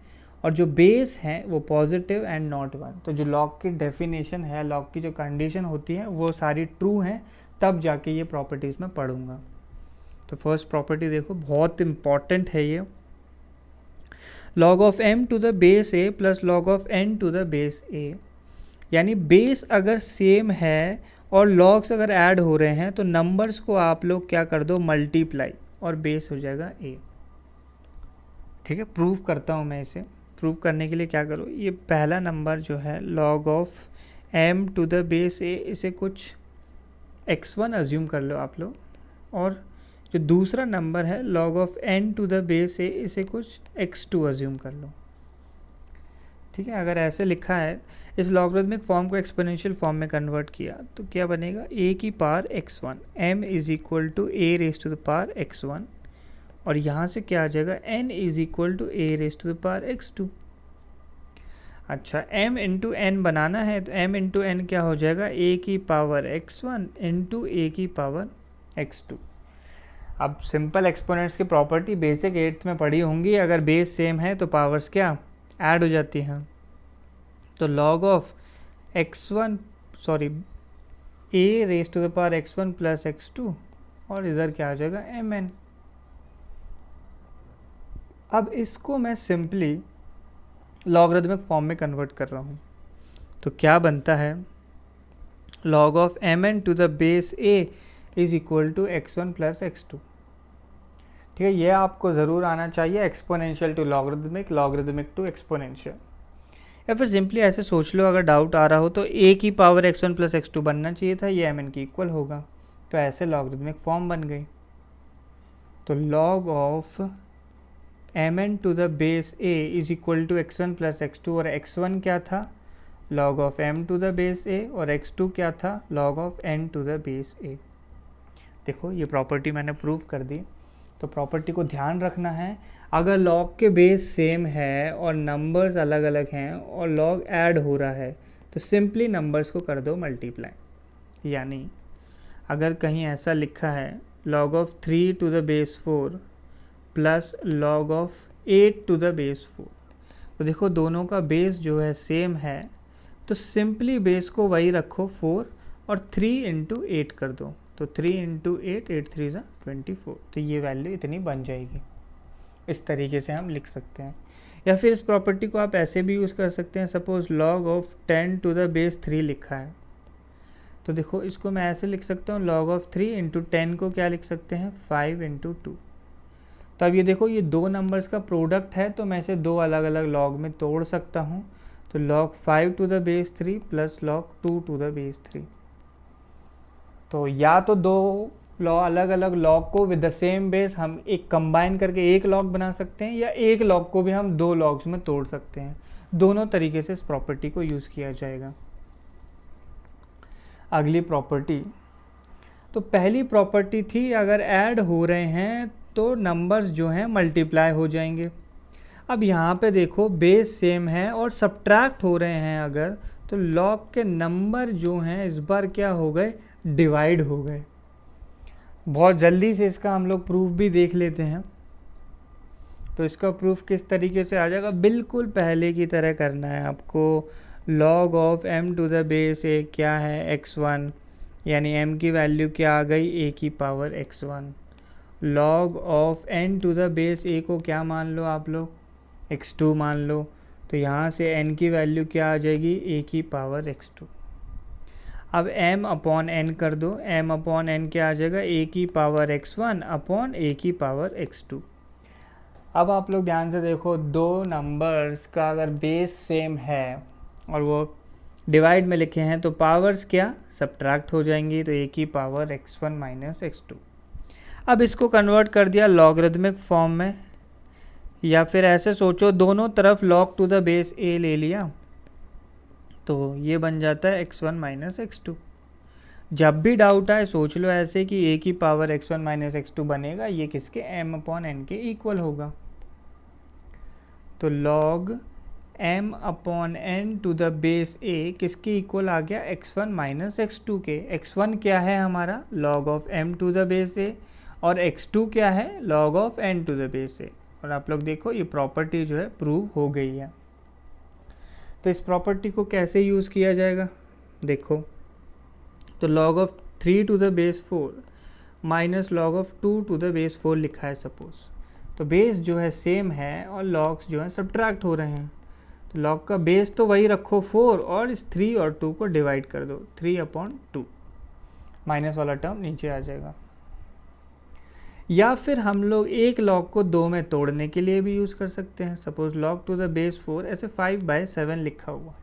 S1: और जो बेस हैं वो पॉजिटिव एंड नॉट 1। तो जो लॉग की डेफिनेशन है, लॉग की जो कंडीशन होती है वो सारी ट्रू हैं, तब जाके ये प्रॉपर्टीज़ में पढ़ूंगा। तो फर्स्ट प्रॉपर्टी देखो, बहुत इंपॉर्टेंट है ये, log of m to the base a plus log of n to the base a। यानी बेस अगर सेम है और लॉग्स अगर ऐड हो रहे हैं तो नंबर्स को आप लोग क्या कर दो, मल्टीप्लाई, और बेस हो जाएगा a। ठीक है, प्रूव करता हूँ मैं इसे। प्रूव करने के लिए क्या करो, ये पहला नंबर जो है log of m to the base a, इसे कुछ x1 अज्यूम कर लो आप लोग, और जो दूसरा नंबर है log of n to the base a, इसे कुछ x2 अज्यूम कर लो। ठीक है, अगर ऐसे लिखा है, इस लॉगरिथमिक फॉर्म को एक्सपोनेंशियल फॉर्म में कन्वर्ट किया तो क्या बनेगा, a की power x1, m is equal to a raise to the power x1, और यहाँ से क्या आ जाएगा, n is equal to a raise to the power x2। अच्छा, m इंटू n बनाना है, तो m इंटू n क्या हो जाएगा, a की पावर x1 इंटू a की पावर x2। अब सिंपल एक्सपोनेंट्स की प्रॉपर्टी बेसिक 8th में पढ़ी होंगी, अगर बेस सेम है तो पावर्स क्या ऐड हो जाती हैं। तो log of x1 sorry a raise to the power x1 plus x2, और इधर क्या आ जाएगा mn। अब इसको मैं सिंपली लॉगरिथमिक फॉर्म में कन्वर्ट कर रहा हूँ, तो क्या बनता है, log of mn to the base a is equal to x1 plus x2। ठीक है, ये आपको ज़रूर आना चाहिए, exponential to logarithmic, logarithmic to exponential. या फिर सिंपली ऐसे सोच लो, अगर डाउट आ रहा हो तो ए की पावर x1 प्लस x2 बनना चाहिए था, ये mn की इक्वल होगा, तो ऐसे लॉगरिदमिक फॉर्म बन गई। तो log of mn to the base a is equal to x1 plus x2, और x1 क्या था, log of m to the base a, और x2 क्या था, log of n to the base a। देखो ये प्रॉपर्टी मैंने प्रूव कर दी। तो प्रॉपर्टी को ध्यान रखना है, अगर लॉग के बेस सेम है और नंबर्स अलग अलग हैं और लॉग ऐड हो रहा है तो सिंपली नंबर्स को कर दो मल्टीप्लाई। यानी अगर कहीं ऐसा लिखा है log of 3 to the base 4 plus log of 8 to the base 4, तो देखो दोनों का बेस जो है सेम है, तो सिंपली बेस को वही रखो 4 और 3 इंटू 8 कर दो, तो 3 इंटू 8, 8 3 ज़ा 24, तो ये वैल्यू इतनी बन जाएगी। इस तरीके से हम लिख सकते हैं। या फिर इस प्रॉपर्टी को आप ऐसे भी यूज़ कर सकते हैं, suppose log of 10 to the base 3 लिखा है, तो देखो इसको मैं ऐसे लिख सकता हूँ, log ऑफ 3 इंटू 10 को क्या लिख सकते हैं, 5 इंटू 2। तो अब ये देखो ये दो नंबर्स का प्रोडक्ट है, तो मैं इसे दो अलग अलग log में तोड़ सकता हूँ, तो log 5 to the base 3 plus log 2 to the base 3। तो या तो दो अलग अलग लॉग को विद द सेम बेस हम एक कंबाइन करके एक लॉग बना सकते हैं, या एक लॉग को भी हम दो लॉग्स में तोड़ सकते हैं। दोनों तरीके से इस प्रॉपर्टी को यूज़ किया जाएगा। अगली प्रॉपर्टी, तो पहली प्रॉपर्टी थी अगर ऐड हो रहे हैं तो नंबर्स जो हैं मल्टीप्लाई हो जाएंगे। अब यहाँ पे देखो बेस सेम है और सब्ट्रैक्ट हो रहे हैं अगर, तो लॉग के नंबर जो हैं इस बार क्या हो गए, डिवाइड हो गए। बहुत जल्दी से इसका हम लोग प्रूफ भी देख लेते हैं। तो इसका प्रूफ किस तरीके से आ जाएगा, बिल्कुल पहले की तरह करना है आपको। log of m to the base a क्या है, x1, यानी m की वैल्यू क्या आ गई, a की power x1। log of n to the base a को क्या मान लो आप लोग, x2 मान लो, तो यहाँ से n की वैल्यू क्या आ जाएगी, a की पावर x2। अब m अपॉन n कर दो, m अपॉन n क्या आ जाएगा, a की पावर x1 अपॉन a की पावर x2। अब आप लोग ध्यान से देखो, दो नंबर्स का अगर बेस सेम है और वो डिवाइड में लिखे हैं तो पावर्स क्या सब्ट्रैक्ट हो जाएंगी, तो a की पावर x1 माइनस x2। अब इसको कन्वर्ट कर दिया लॉगरिदमिक फॉर्म में, या फिर ऐसे सोचो दोनों तरफ log to the base a ले लिया, तो ये बन जाता है x1 माइनस x2। जब भी डाउट आए सोच लो ऐसे कि a की पावर x1 माइनस x2 बनेगा, ये किसके m अपॉन n के इक्वल होगा। तो log m upon n to the base a किसके इक्वल आ गया, x1 माइनस x2 के। x1 क्या है हमारा, log of m to the base a, और x2 क्या है, log of n to the base a। और आप लोग देखो ये प्रॉपर्टी जो है प्रूव हो गई है। तो इस प्रॉपर्टी को कैसे यूज़ किया जाएगा, देखो तो log of 3 to the base 4 minus log of 2 to the base 4 लिखा है सपोज, तो बेस जो है सेम है और लॉग्स जो है सब्ट्रैक्ट हो रहे हैं, तो log का बेस तो वही रखो 4 और इस 3 और 2 को डिवाइड कर दो, 3 अपॉन 2, माइनस वाला टर्म नीचे आ जाएगा। या फिर हम लोग एक log को दो में तोड़ने के लिए भी यूज़ कर सकते हैं, suppose log to the base 4 ऐसे 5/7 लिखा हुआ,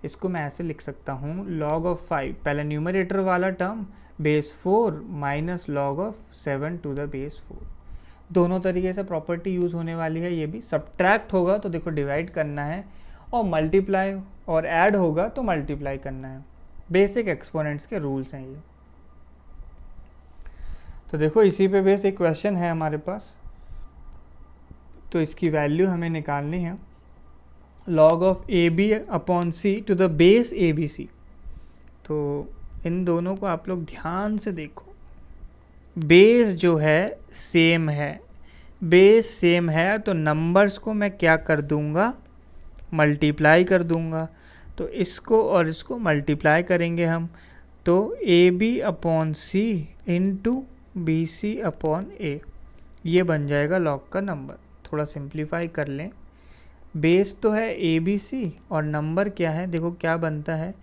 S1: इसको मैं ऐसे लिख सकता हूँ log ऑफ 5 पहले न्यूमरेटर वाला term base 4 minus log of 7 to the base 4। दोनों तरीके से प्रॉपर्टी यूज़ होने वाली है। ये भी सब्ट्रैक्ट होगा तो देखो डिवाइड करना है, और मल्टीप्लाई और ऐड होगा तो मल्टीप्लाई करना है। बेसिक एक्सपोनेंट्स के रूल्स हैं ये। तो देखो इसी पे बेस एक क्वेश्चन है हमारे पास, तो इसकी वैल्यू हमें निकालनी है, log of A B upon C to the base A B C. तो इन दोनों को आप लोग ध्यान से देखो, बेस जो है सेम है, बेस सेम है तो नंबर्स को मैं क्या कर दूंगा, मल्टीप्लाई कर दूंगा। तो इसको और इसको मल्टीप्लाई करेंगे हम, तो a B upon c into b c upon a, ये बन जाएगा log का नंबर। थोड़ा सिंप्लीफाई कर लें, बेस तो है ए बी सी और नंबर क्या है, देखो क्या बनता है,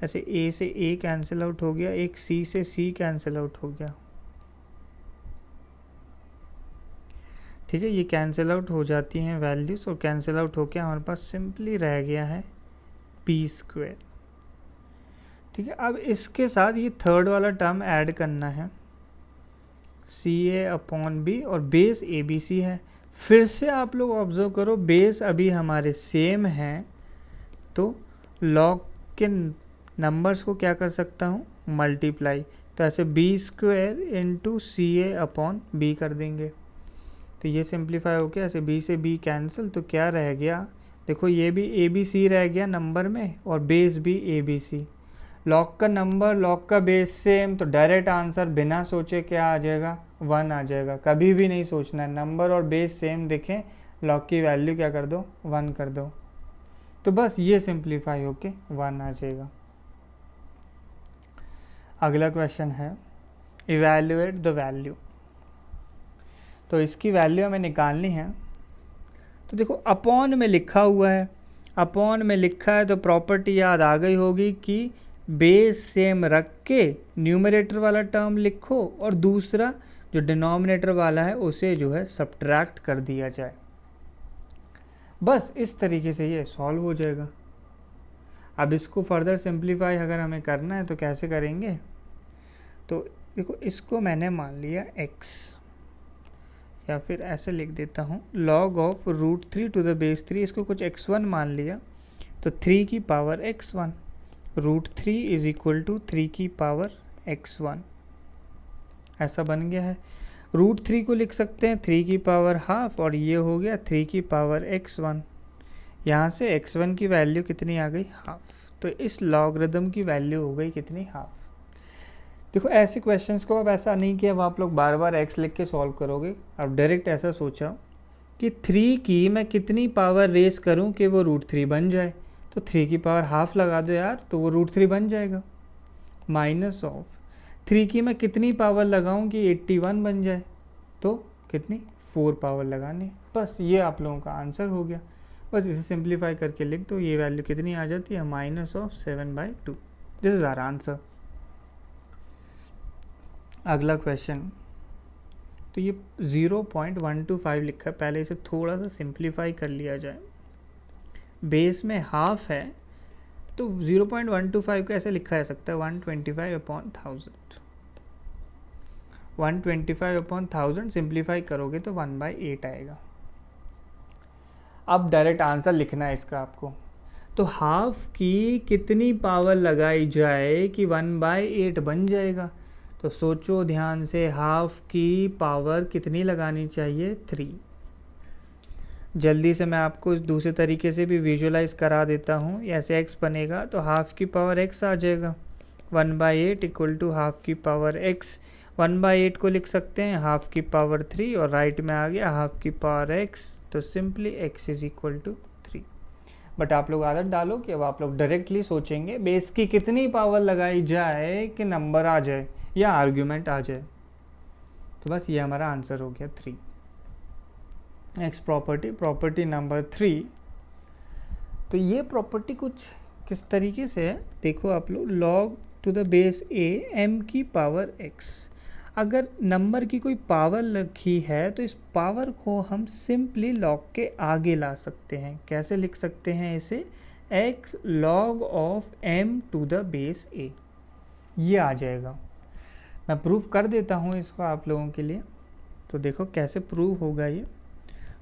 S1: ऐसे ए से ए कैंसिल आउट हो गया, एक सी से सी कैंसिल आउट हो गया, ठीक है, ये कैंसिल आउट हो जाती हैं वैल्यूज़, और कैंसिल आउट होकर हमारे पास सिंपली रह गया है p²। ठीक है, अब इसके साथ ये थर्ड वाला टर्म ऐड करना है, CA/B, और बेस ABC है। फिर से आप लोग ऑब्जर्व करो, बेस अभी हमारे सेम हैं, तो लॉग के नंबर्स को क्या कर सकता हूँ, मल्टीप्लाई। तो ऐसे b² × CA/B कर देंगे, तो ये सिंप्लीफाई हो गया। ऐसे b से b कैंसिल, तो क्या रह गया, देखो ये भी ABC रह गया नंबर में, और बेस भी ABC। लॉग का नंबर, लॉग का बेस सेम, तो डायरेक्ट आंसर बिना सोचे क्या आ जाएगा, 1 आ जाएगा। कभी भी नहीं सोचना है, नंबर और बेस सेम दिखें, लॉग की वैल्यू क्या कर दो, 1 कर दो, तो बस ये सिंप्लीफाई होके 1 आ जाएगा। अगला क्वेश्चन है इवैल्यूएट द वैल्यू। तो इसकी वैल्यू हमें निकालनी है। तो देखो अपॉन में लिखा हुआ है, अपॉन में लिखा है तो प्रॉपर्टी याद आ गई होगी कि बेस सेम रख के न्यूमरेटर वाला टर्म लिखो, और दूसरा जो डिनोमिनेटर वाला है उसे जो है सब्ट्रैक्ट कर दिया जाए। बस इस तरीके से ये सॉल्व हो जाएगा। अब इसको फर्दर सिंप्लीफाई अगर हमें करना है तो कैसे करेंगे, तो देखो इसको मैंने मान लिया x, या फिर ऐसे लिख देता हूँ log of √3 to the base 3, इसको कुछ x1 मान लिया, तो 3 की power x1, √3 is equal to 3 की पावर x1, ऐसा बन गया है। √3 को लिख सकते हैं 3 की पावर हाफ, और ये हो गया 3 की पावर x1। यहाँ से x1 की वैल्यू कितनी आ गई, हाफ, तो इस लॉगरिदम की वैल्यू हो गई कितनी, हाफ। देखो ऐसे क्वेश्चंस को अब ऐसा नहीं कि अब आप लोग बार बार x लिख के सॉल्व करोगे, अब डायरेक्ट ऐसा सोचा कि 3 की मैं कितनी पावर रेस करूं कि वो √3 बन जाए, तो 3 की पावर हाफ लगा दो यार, तो वो √3 बन जाएगा। माइनस ऑफ 3 की मैं कितनी पावर लगाऊं कि 81 बन जाए, तो कितनी, 4 पावर लगानी। बस ये आप लोगों का आंसर हो गया। बस इसे सिंप्लीफाई करके लिख दो, ये वैल्यू कितनी आ जाती है, -7/2। This is our answer. अगला क्वेश्चन, तो ये 0.125 लिखा है, पहले इसे थोड़ा सा सिंप्लीफाई कर लिया जाए। बेस में हाफ है, तो 0.125 को ऐसे लिखा जा सकता है 125/1000। 125/1000 सिंप्लीफाई करोगे तो 1/8 आएगा। अब डायरेक्ट आंसर लिखना है इसका आपको, तो हाफ की कितनी पावर लगाई जाए कि 1/8 बन जाएगा, तो सोचो ध्यान से, हाफ की पावर कितनी लगानी चाहिए, 3। जल्दी से मैं आपको दूसरे तरीके से भी विजुलाइज करा देता हूँ। ऐसे x बनेगा तो हाफ की पावर x आ जाएगा, 1/8 इक्वल टू हाफ की पावर x। 1/8 को लिख सकते हैं हाफ की पावर 3, और राइट में आ गया हाफ की पावर x, तो simply x is equal to 3। But आप लोग आदत डालो कि अब आप लोग डायरेक्टली सोचेंगे बेस की कितनी पावर लगाई जाए कि नंबर आ जाए या आर्ग्यूमेंट आ जाए, तो बस ये हमारा आंसर हो गया 3। Next property number 3। तो ये प्रॉपर्टी कुछ किस तरीके से है, देखो आप लोग, log to the base a m की पावर x। अगर नंबर की कोई पावर लिखी है तो इस पावर को हम सिंपली log के आगे ला सकते हैं। कैसे लिख सकते हैं इसे, x log of m to the base a, ये आ जाएगा। मैं प्रूव कर देता हूँ इसको आप लोगों के लिए, तो देखो कैसे प्रूव होगा ये।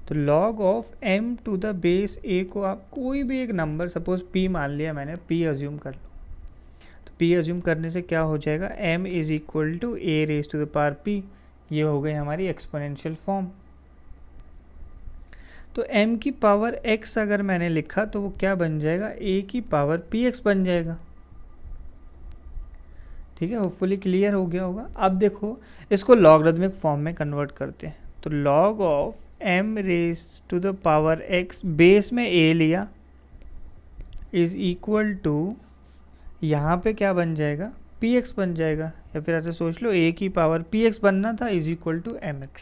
S1: तो log of m to the base a को आप कोई भी एक नंबर, सपोज p मान लिया मैंने, p अज्यूम कर लो, तो p अज्यूम करने से क्या हो जाएगा, m is equal to a raise to the power p। ये हो गई हमारी एक्सपोनेंशियल फॉर्म। तो m की पावर x अगर मैंने लिखा तो वो क्या बन जाएगा, a की पावर px बन जाएगा। ठीक है, होपफुली क्लियर हो गया होगा। अब देखो इसको लॉगरिथमिक फॉर्म में कन्वर्ट करते हैं, तो log of m raise to the power x, base में a लिया, इज इक्वल टू, यहाँ पे क्या बन जाएगा, px बन जाएगा, या फिर ऐसे सोच लो a की पावर px बनना था, इज इक्वल टू mx।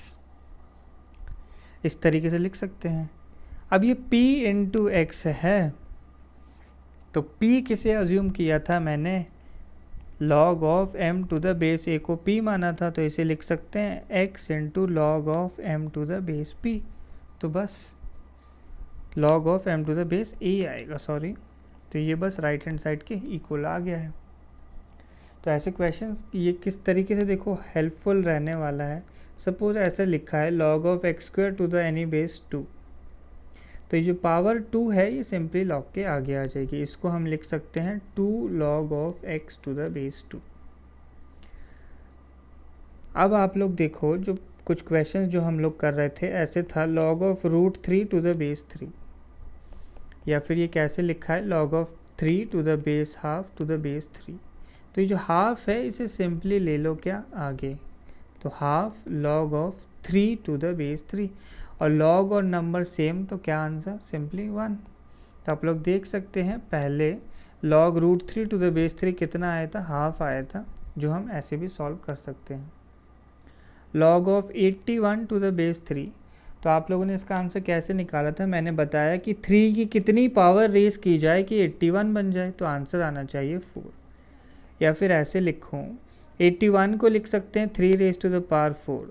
S1: इस तरीके से लिख सकते हैं। अब ये p इंटू x है, तो p किसे अज्यूम किया था मैंने, log of m to the base a को p माना था, तो इसे लिख सकते हैं x into log of m to the base p। तो बस log of m to the base a आएगा, सॉरी। तो ये बस राइट हैंड साइड के इक्वल आ गया है। तो ऐसे क्वेश्चंस ये किस तरीके से देखो हेल्पफुल रहने वाला है। सपोज ऐसे लिखा है log of x square to the any base 2, तो ये जो पावर 2 है ये सिंपली लॉग के आगे आ जाएगी। इसको हम लिख सकते हैं 2 log of x to the base 2। अब आप लोग देखो जो कुछ क्वेश्चंस जो हम लोग कर रहे थे ऐसे था log of root 3 to the base 3, या फिर ये कैसे लिखा है log of 3 to the base half to the base 3। तो ये जो हाफ है इसे सिंपली ले लो क्या आगे, तो half log of 3 to the base 3, और लॉग और नंबर सेम तो क्या आंसर सिंपली 1। तो आप लोग देख सकते हैं पहले log root 3 to the base 3 कितना आया था, हाफ आया था, जो हम ऐसे भी सॉल्व कर सकते हैं। Log of 81 to the base 3, तो आप लोगों ने इसका आंसर कैसे निकाला था, मैंने बताया कि 3 की कितनी पावर रेज की जाए कि 81 बन जाए, तो आंसर आना चाहिए 4। या फिर ऐसे लिखूँ 81 को लिख सकते हैं 3 रेज टू द पावर 4,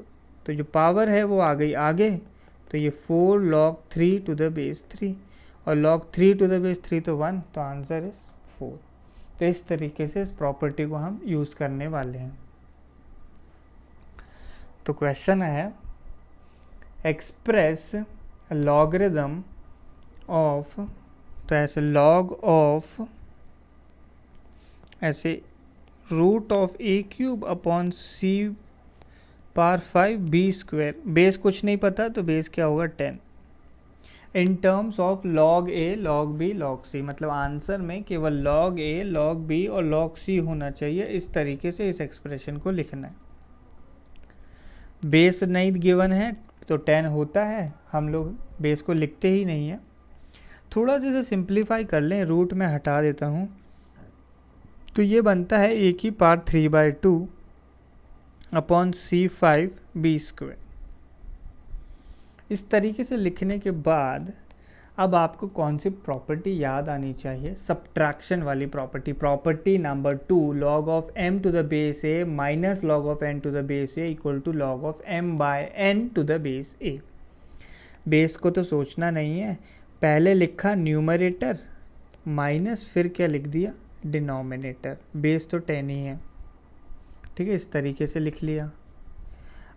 S1: तो जो पावर है वो आ गई आगे, तो ये 4 log 3 टू द बेस 3, और log 3 टू द बेस 3 तो 1, तो आंसर इज 4। तो इस तरीके से इस प्रॉपर्टी को हम यूज़ करने वाले हैं। तो क्वेश्चन है एक्सप्रेस लॉगरिदम ऑफ, तो ऐसे लॉग ऑफ ऐसे root of a cube upon c power 5 b square, base कुछ नहीं पता तो बेस क्या होगा 10, in terms of log a log b log c. मतलब आंसर में केवल लॉग ए लॉग बी और लॉग सी होना चाहिए, इस तरीके से इस एक्सप्रेशन को लिखना है। बेस नहीं गिवन है तो 10 होता है, हम लोग बेस को लिखते ही नहीं है। थोड़ा सा इसे सिंप्लीफाई कर लें, रूट में हटा देता हूँ, तो ये बनता है ए की power 3/2 upon C5 B square. इस तरीके से लिखने के बाद अब आपको कौन सी प्रॉपर्टी याद आनी चाहिए, सब्ट्रैक्शन वाली property. Property number 2, log of m to the base a minus log of n to the base a equal to log of m by n to the base a। Base को तो सोचना नहीं है, पहले लिखा numerator minus फिर क्या लिख दिया डिनोमिनेटर, बेस तो 10 ही है, ठीक है, इस तरीके से लिख लिया।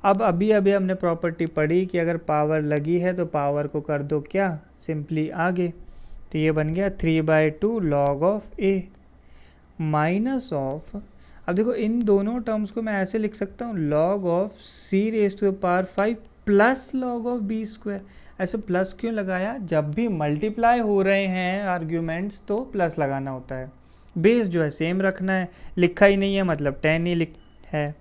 S1: अब अभी हमने प्रॉपर्टी पढ़ी कि अगर पावर लगी है तो पावर को कर दो क्या सिंपली आगे, तो ये बन गया 3/2 log of A minus of, अब देखो इन दोनों टर्म्स को मैं ऐसे लिख सकता हूँ log of c raise to the power 5 plus log of b square. ऐसे प्लस क्यों लगाया, जब भी मल्टीप्लाई हो रहे हैं आर्ग्यूमेंट्स तो प्लस लगाना होता है, बेस जो है सेम रखना है, लिखा ही नहीं है मतलब 10 ही लिख है।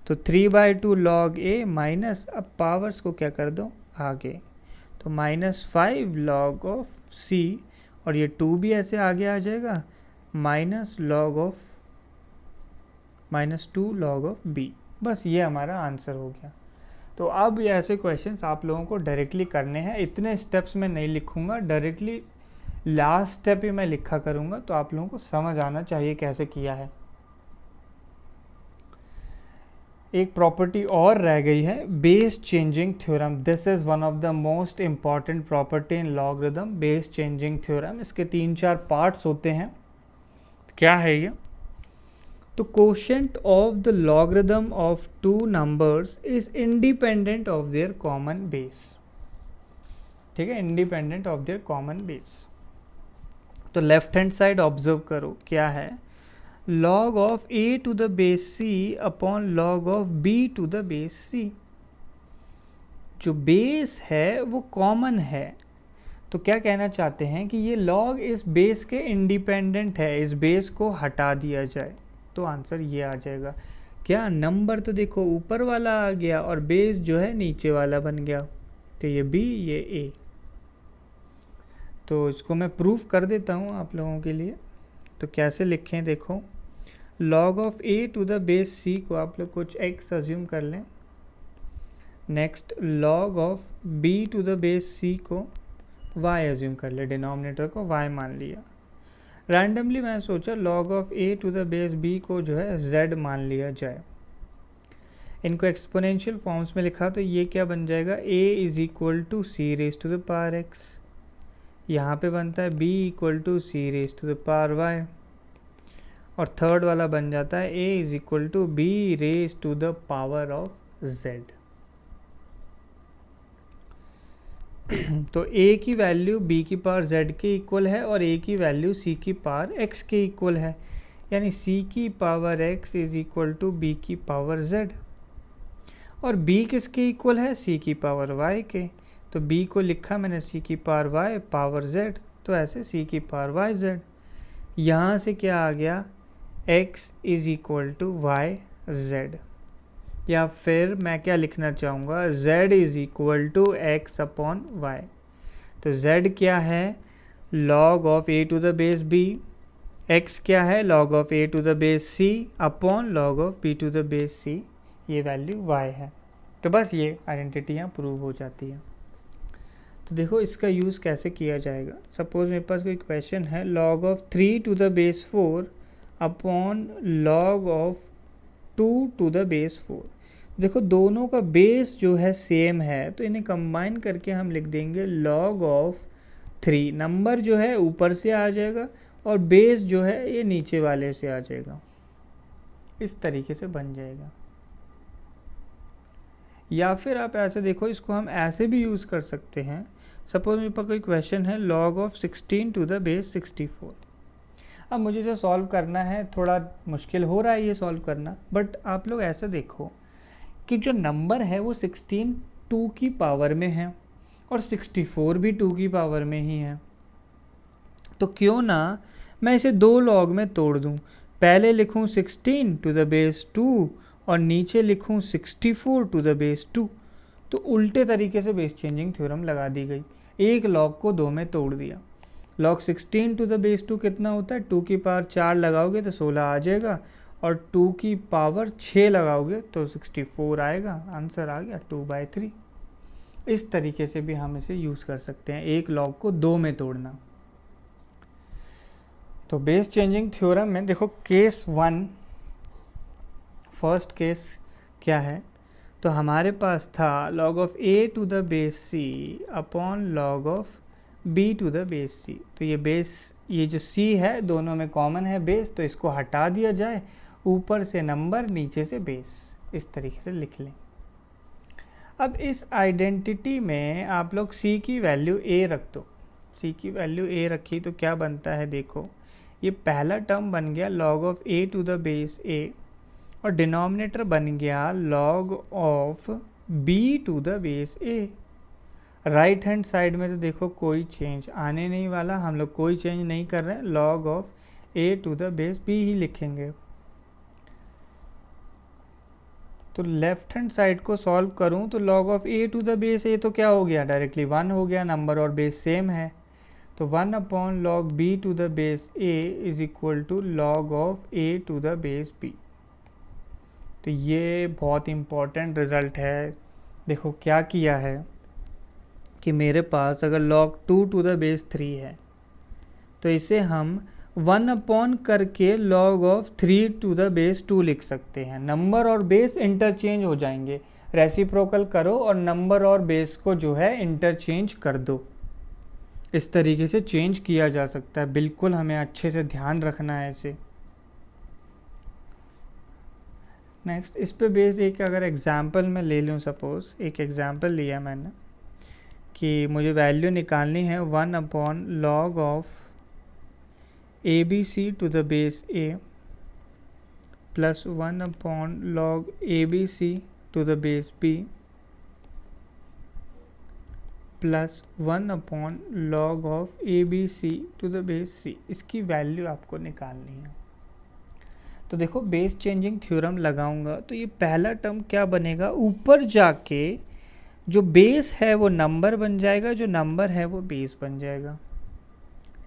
S1: तो 3/2 लॉग ए माइनस, अब पावर्स को क्या कर दो आगे, तो -5 लॉग ऑफ सी, और ये 2 भी ऐसे आगे आ जाएगा, -2 लॉग ऑफ बी। बस ये हमारा आंसर हो गया। तो अब ये ऐसे क्वेश्चंस आप लोगों को डायरेक्टली करने हैं, इतने स्टेप्स में नहीं लिखूंगा, डायरेक्टली लास्ट स्टेप ही मैं लिखा करूंगा, तो आप लोगों को समझ आना चाहिए कैसे किया है। एक प्रॉपर्टी और रह गई है base changing theorem. This is one of the most important property in logarithm, base changing theorem. इसके 3-4 पार्ट्स होते हैं। क्या है ये, तो quotient of the logarithm of 2 numbers is independent of their common base, ठीक है, independent of their common base. तो लेफ्ट हैंड साइड ऑब्जर्व करो क्या है, log of a to the base c upon log of b to the base c। जो base है वो common है, तो क्या कहना चाहते हैं कि ये log इस बेस के इंडिपेंडेंट है, इस बेस को हटा दिया जाए तो आंसर ये आ जाएगा। क्या नंबर तो देखो ऊपर वाला आ गया और बेस जो है नीचे वाला बन गया, तो ये b ये a। तो इसको मैं प्रूफ कर देता हूँ आप लोगों के लिए। तो कैसे लिखें देखो, log of a to the base c को आप लोग कुछ x अज्यूम कर लें, next log of b to the base c को y अज्यूम कर ले, डिनोमिनेटर को y मान लिया, रैंडमली मैं सोचा log of a to the base b को जो है z मान लिया जाए। इनको एक्सपोनेंशियल फॉर्म्स में लिखा तो ये क्या बन जाएगा, a is equal to c raise to the power x, यहाँ पे बनता है b equal to c raise to the power y, और थर्ड वाला बन जाता है a is equal to b raise to the power of z। तो a की वैल्यू b की पावर z के इक्वल है और a की वैल्यू c की पावर x के इक्वल है, यानी c की power x is equal to b की पावर z, और b किसके इक्वल है, c की पावर y के। तो b को लिखा मैंने c की पावर y पावर z, तो ऐसे c की पावर y z। यहाँ से क्या आ गया, x is equal to y z, या फिर मैं क्या लिखना चाहूँगा, z is equal to x upon y। तो z क्या है, log of a to the base b, x क्या है, log of a to the base c upon log of b to the base c, ये value y है। तो बस ये आइडेंटिटी यहाँ प्रूव हो जाती है। तो देखो इसका यूज़ कैसे किया जाएगा। सपोज मेरे पास कोई क्वेश्चन है, log of 3 to the base 4 upon log of 2 to the base 4। देखो दोनों का बेस जो है सेम है, तो इन्हें कंबाइन करके हम लिख देंगे log ऑफ 3। नंबर जो है ऊपर से आ जाएगा और बेस जो है ये नीचे वाले से आ जाएगा, इस तरीके से बन जाएगा। या फिर आप ऐसे देखो, इसको हम ऐसे भी यूज़ कर सकते हैं। सपोज मेरे पास कोई क्वेश्चन है, log of 16 to the base 64। अब मुझे इसे सॉल्व करना है, थोड़ा मुश्किल हो रहा है ये सॉल्व करना, बट आप लोग ऐसे देखो कि जो नंबर है वो 16 2 की पावर में है और 64 भी 2 की पावर में ही है। तो क्यों ना मैं इसे दो log में तोड़ दूं, पहले लिखूं 16 टू द बेस 2 और नीचे लिखूं 64 टू द बेस 2। तो उल्टे तरीके से बेस चेंजिंग थ्योरम लगा दी गई, एक log को दो में तोड़ दिया। log 16 टू द बेस 2 कितना होता है, 2 की पावर 4 लगाओगे तो 16 आ जाएगा, और 2 की पावर 6 लगाओगे तो 64 आएगा। आंसर आ गया 2/3। इस तरीके से भी हम इसे यूज़ कर सकते हैं, एक log को दो में तोड़ना। तो बेस चेंजिंग थ्योरम में देखो केस 1, फर्स्ट केस क्या है, तो हमारे पास था log of a to the base c upon log of b to the base c। तो ये बेस, ये जो c है दोनों में कॉमन है बेस, तो इसको हटा दिया जाए, ऊपर से नंबर नीचे से बेस, इस तरीके से लिख लें। अब इस आइडेंटिटी में आप लोग c की वैल्यू a रख दो। c की वैल्यू a रखी तो क्या बनता है, देखो ये पहला टर्म बन गया log of a to the base a, और डिनोमिनेटर बन गया log of b to the base a। Right hand side में तो देखो कोई चेंज आने नहीं वाला, हम लोग कोई चेंज नहीं कर रहे हैं, log of a to the base b ही लिखेंगे। तो लेफ्ट हैंड साइड को सॉल्व करूं तो log of a to the base a तो क्या हो गया, डायरेक्टली 1 हो गया, नंबर और बेस सेम है। तो 1 upon log b to the base a is equal to log of a to the base b। तो ये बहुत इम्पॉर्टेंट रिज़ल्ट है। देखो क्या किया है कि मेरे पास अगर log 2 टू द बेस 3 है, तो इसे हम 1 अपॉन करके log of 3 to the base 2 लिख सकते हैं। नंबर और बेस इंटरचेंज हो जाएंगे, रेसिप्रोकल करो और नंबर और बेस को जो है इंटरचेंज कर दो। इस तरीके से चेंज किया जा सकता है, बिल्कुल हमें अच्छे से ध्यान रखना है इसे। नेक्स्ट इस पे बेस्ड एक अगर एग्जांपल मैं ले लूँ, सपोज एक एग्जांपल लिया मैंने कि मुझे वैल्यू निकालनी है 1 upon log of ABC to the base A plus 1 upon log ABC to the base B plus 1 upon log of ABC to the base C। इसकी वैल्यू आपको निकालनी है। तो देखो बेस चेंजिंग थ्योरम लगाऊंगा तो ये पहला टर्म क्या बनेगा, ऊपर जाके जो बेस है वो नंबर बन जाएगा, जो नंबर है वो बेस बन जाएगा।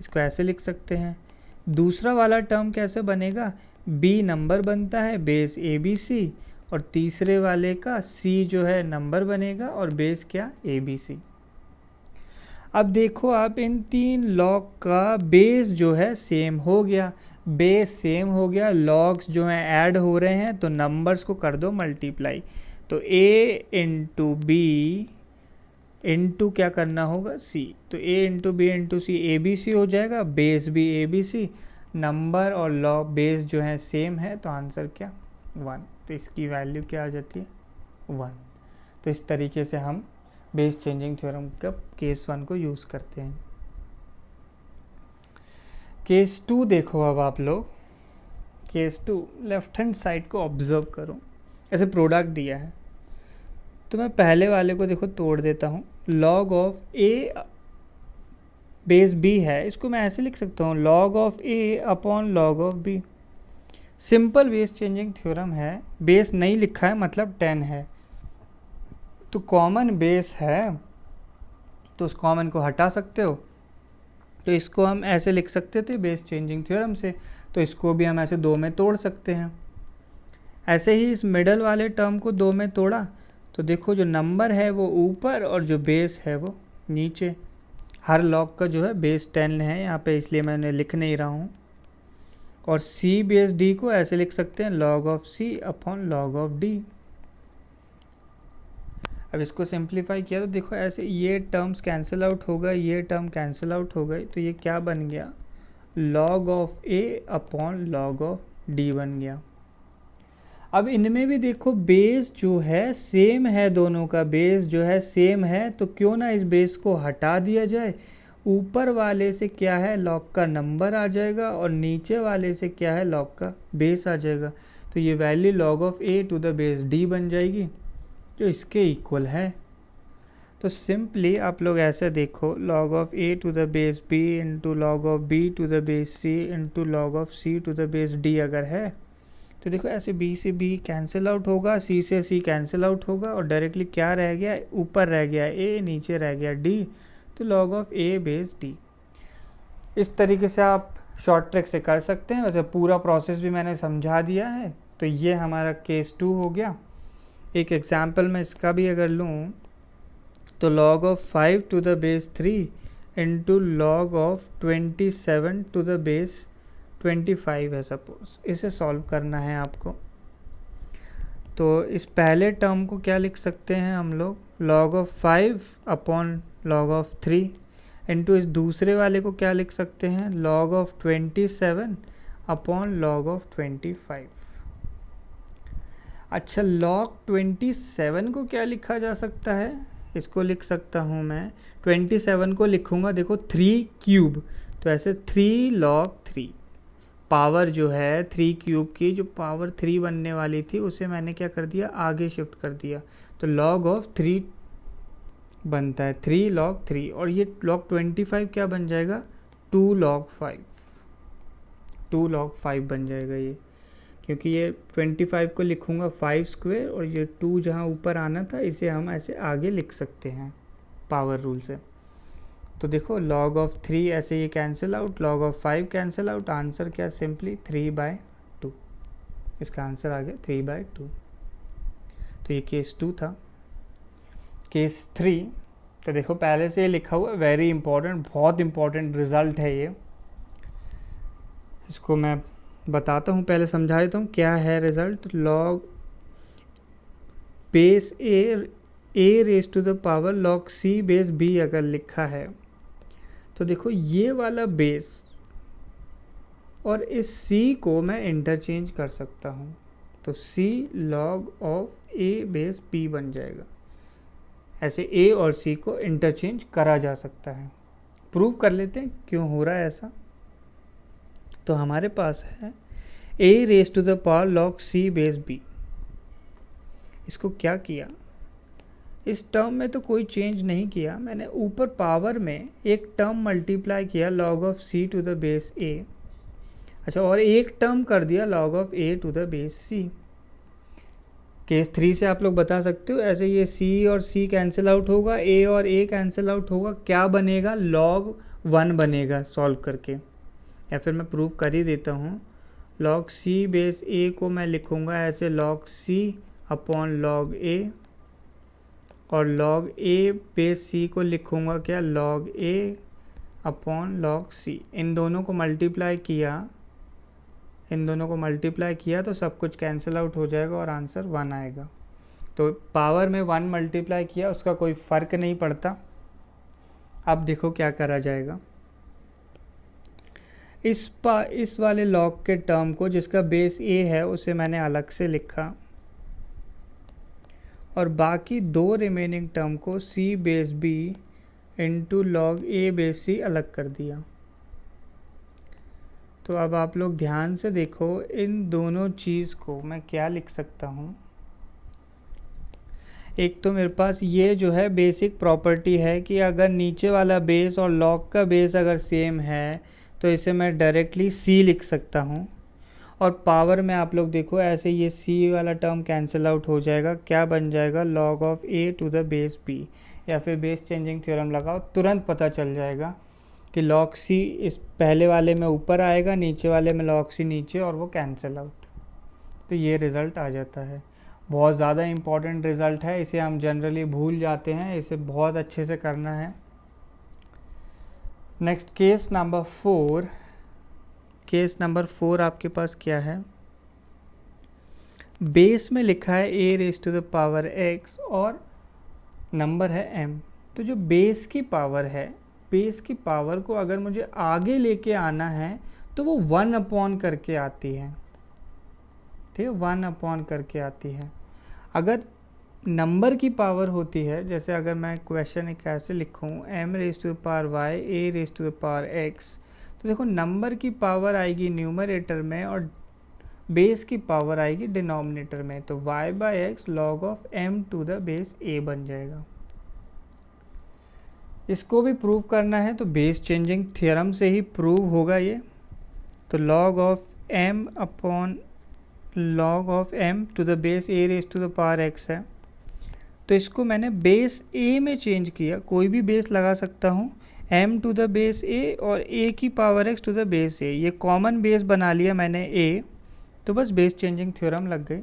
S1: इसको ऐसे लिख सकते हैं। दूसरा वाला टर्म कैसे बनेगा, b नंबर बनता है, बेस ABC, और तीसरे वाले का c जो है नंबर बनेगा और बेस क्या ABC। अब देखो आप इन 3 लॉग का बेस जो है सेम हो गया, बेस सेम हो गया, लॉग्स जो हैं ऐड हो रहे हैं, तो नंबर्स को कर दो मल्टीप्लाई। तो a इंटू बी इंटू क्या करना होगा c, तो a into B into C A B C हो जाएगा, बेस भी ए बी सी, नंबर और लॉग बेस जो है सेम है, तो आंसर क्या 1, तो इसकी वैल्यू क्या आ जाती है 1। तो इस तरीके से हम बेस चेंजिंग थ्योरम का केस 1 को यूज़ करते हैं। केस 2 देखो अब आप लोग, केस 2 लेफ्ट हैंड साइड को ऑब्जर्व करो, ऐसे प्रोडक्ट दिया है, तो मैं पहले वाले को देखो तोड़ देता हूँ, log of A base B है, इसको मैं ऐसे लिख सकता हूँ log of A upon log of B. Simple base changing theorem है, बेस नहीं लिखा है मतलब 10 है, तो कॉमन बेस है तो उस कॉमन को हटा सकते हो, तो इसको हम ऐसे लिख सकते थे बेस चेंजिंग थ्योरम से, तो इसको भी हम ऐसे 2 में तोड़ सकते हैं। ऐसे ही इस मिडल वाले टर्म को 2 में तोड़ा, तो देखो जो नंबर है वो ऊपर और जो बेस है वो नीचे। हर लॉग का जो है बेस 10 है यहाँ पे, इसलिए मैंने लिख नहीं रहा हूँ। और c बेस d को ऐसे लिख सकते हैं log of c upon log of d। अब इसको सिंप्लीफाई किया तो देखो ऐसे ये टर्म्स कैंसिल आउट हो गए, ये टर्म कैंसिल आउट हो गई, तो ये क्या बन गया log of a upon log of d बन गया। अब इनमें भी देखो बेस जो है सेम है, दोनों का बेस जो है सेम है, तो क्यों ना इस बेस को हटा दिया जाए, ऊपर वाले से क्या है लॉग का नंबर आ जाएगा और नीचे वाले से क्या है लॉग का बेस आ जाएगा, तो ये value log of a to the base d बन जाएगी जो इसके इक्वल है। तो सिंपली आप लोग ऐसे देखो log of a to the base b into log of b to the base c into log of c to the base d अगर है, तो देखो ऐसे b से b कैंसिल आउट होगा, c से c कैंसिल आउट होगा, और डायरेक्टली क्या रह गया, ऊपर रह गया a, नीचे रह गया d, तो log of a base d। इस तरीके से आप शॉर्ट ट्रिक से कर सकते हैं। वैसे पूरा प्रोसेस भी मैंने समझा दिया है। तो ये हमारा केस 2 हो गया। एक एग्जांपल में इसका भी अगर लूँ तो log of 5 to the base 3 into log of 27 to the base 25 है सपोज, इसे सॉल्व करना है आपको। तो इस पहले टर्म को क्या लिख सकते हैं हम लोग, log ऑफ 5 अपॉन log ऑफ 3 इंटू इस दूसरे वाले को क्या लिख सकते हैं, log of 27 upon log of 25। अच्छा, log 27 को क्या लिखा जा सकता है, इसको लिख सकता हूँ मैं 27 को लिखूँगा देखो 3 क्यूब, तो ऐसे 3 log 3, पावर जो है 3 क्यूब की जो पावर 3 बनने वाली थी उसे मैंने क्या कर दिया, आगे शिफ्ट कर दिया, तो log ऑफ 3 बनता है 3 log 3, और ये log 25 क्या बन जाएगा 2 log 5, 2 log 5 बन जाएगा ये, क्योंकि ये 25 को लिखूँगा 5 स्क्वायर और ये 2 जहाँ ऊपर आना था इसे हम ऐसे आगे लिख सकते हैं पावर रूल से। तो देखो log ऑफ 3 ऐसे ये cancel out, log of 5 cancel out, answer क्या सिंपली 3/2, इसका आंसर आ गया 3/2। तो ये केस 2 था। केस 3 तो देखो पहले से लिखा हुआ वेरी इंपॉर्टेंट, बहुत इंपॉर्टेंट रिजल्ट है ये, इसको मैं बताता हूँ, पहले समझा देता हूँ क्या है result. log base a raise to the power log c base b अगर लिखा है तो देखो ये वाला बेस और इस c को मैं इंटरचेंज कर सकता हूँ, तो c log of a base b बन जाएगा। ऐसे a और c को इंटरचेंज करा जा सकता है। प्रूव कर लेते हैं क्यों हो रहा है ऐसा। तो हमारे पास है a raise to the power log c base b, इसको क्या किया, इस टर्म में तो कोई चेंज नहीं किया, मैंने ऊपर पावर में एक टर्म मल्टीप्लाई किया log of c to the base a, अच्छा, और एक टर्म कर दिया log of a to the base c। Case 3 से आप लोग बता सकते हो, ऐसे ये c और c कैंसिल आउट होगा, a और a कैंसिल आउट होगा, क्या बनेगा log 1 बनेगा सॉल्व करके, या फिर मैं प्रूव कर ही देता हूँ। log c बेस a को मैं लिखूँगा ऐसे log c upon log a, और log a बेस c को लिखूँगा क्या, log a upon log c। इन दोनों को मल्टीप्लाई किया तो सब कुछ कैंसिल आउट हो जाएगा और आंसर 1 आएगा। तो पावर में 1 मल्टीप्लाई किया, उसका कोई फ़र्क नहीं पड़ता। अब देखो क्या करा जाएगा। इस वाले लॉग के टर्म को जिसका बेस a है उसे मैंने अलग से लिखा और बाकी 2 रिमेनिंग टर्म को c base b into log a base c अलग कर दिया। तो अब आप लोग ध्यान से देखो, इन दोनों चीज़ को मैं क्या लिख सकता हूँ। एक तो मेरे पास ये जो है बेसिक प्रॉपर्टी है कि अगर नीचे वाला बेस और लॉग का बेस अगर सेम है तो इसे मैं डायरेक्टली c लिख सकता हूँ। और पावर में आप लोग देखो ऐसे ये c वाला टर्म कैंसिल आउट हो जाएगा, क्या बन जाएगा, log of a to the base b। या फिर बेस चेंजिंग थ्योरम लगाओ, तुरंत पता चल जाएगा कि log c इस पहले वाले में ऊपर आएगा, नीचे वाले में log c नीचे, और वो कैंसिल आउट। तो ये रिज़ल्ट आ जाता है। बहुत ज़्यादा इम्पॉर्टेंट रिज़ल्ट है, इसे हम जनरली भूल जाते हैं, इसे बहुत अच्छे से करना है। Next case number 4। Case number 4 आपके पास क्या है, बेस में लिखा है a raise to the power x और नंबर है m। तो जो बेस की पावर है, बेस की पावर को अगर मुझे आगे लेके आना है तो वो 1 अपॉन करके आती है, ठीक है, 1 अपॉन करके आती है। अगर नंबर की पावर होती है, जैसे अगर मैं क्वेश्चन एक ऐसे लिखूँ m raise to the power y a raise to the power x, तो देखो नंबर की पावर आएगी न्यूमरेटर में और बेस की पावर आएगी डिनोमिनेटर में। तो y by x log of m to the base a बन जाएगा। इसको भी प्रूव करना है तो बेस चेंजिंग थ्योरम से ही प्रूव होगा ये। तो log of m upon log of m to the base a raise to the power x है। तो इसको मैंने बेस a में चेंज किया, कोई भी बेस लगा सकता हूँ, m to the base a और a की power x to the base a, ये कॉमन बेस बना लिया मैंने a, तो बस बेस चेंजिंग थ्योरम लग गई।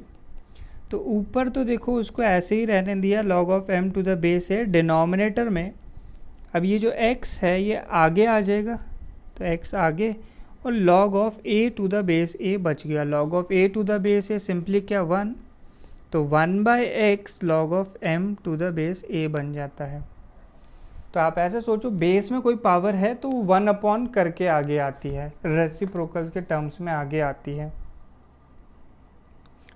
S1: तो ऊपर तो देखो उसको ऐसे ही रहने दिया, log of m to the base a denominator में। अब ये जो x है ये आगे आ जाएगा, तो x आगे, और log of a to the base a बच गया। log of a to the base a simply क्या 1, तो 1 by x log of m to the base a बन जाता है। तो आप ऐसे सोचो, बेस में कोई पावर है तो 1 अपॉन करके आगे आती है, रेसिप्रोकल्स के टर्म्स में आगे आती है।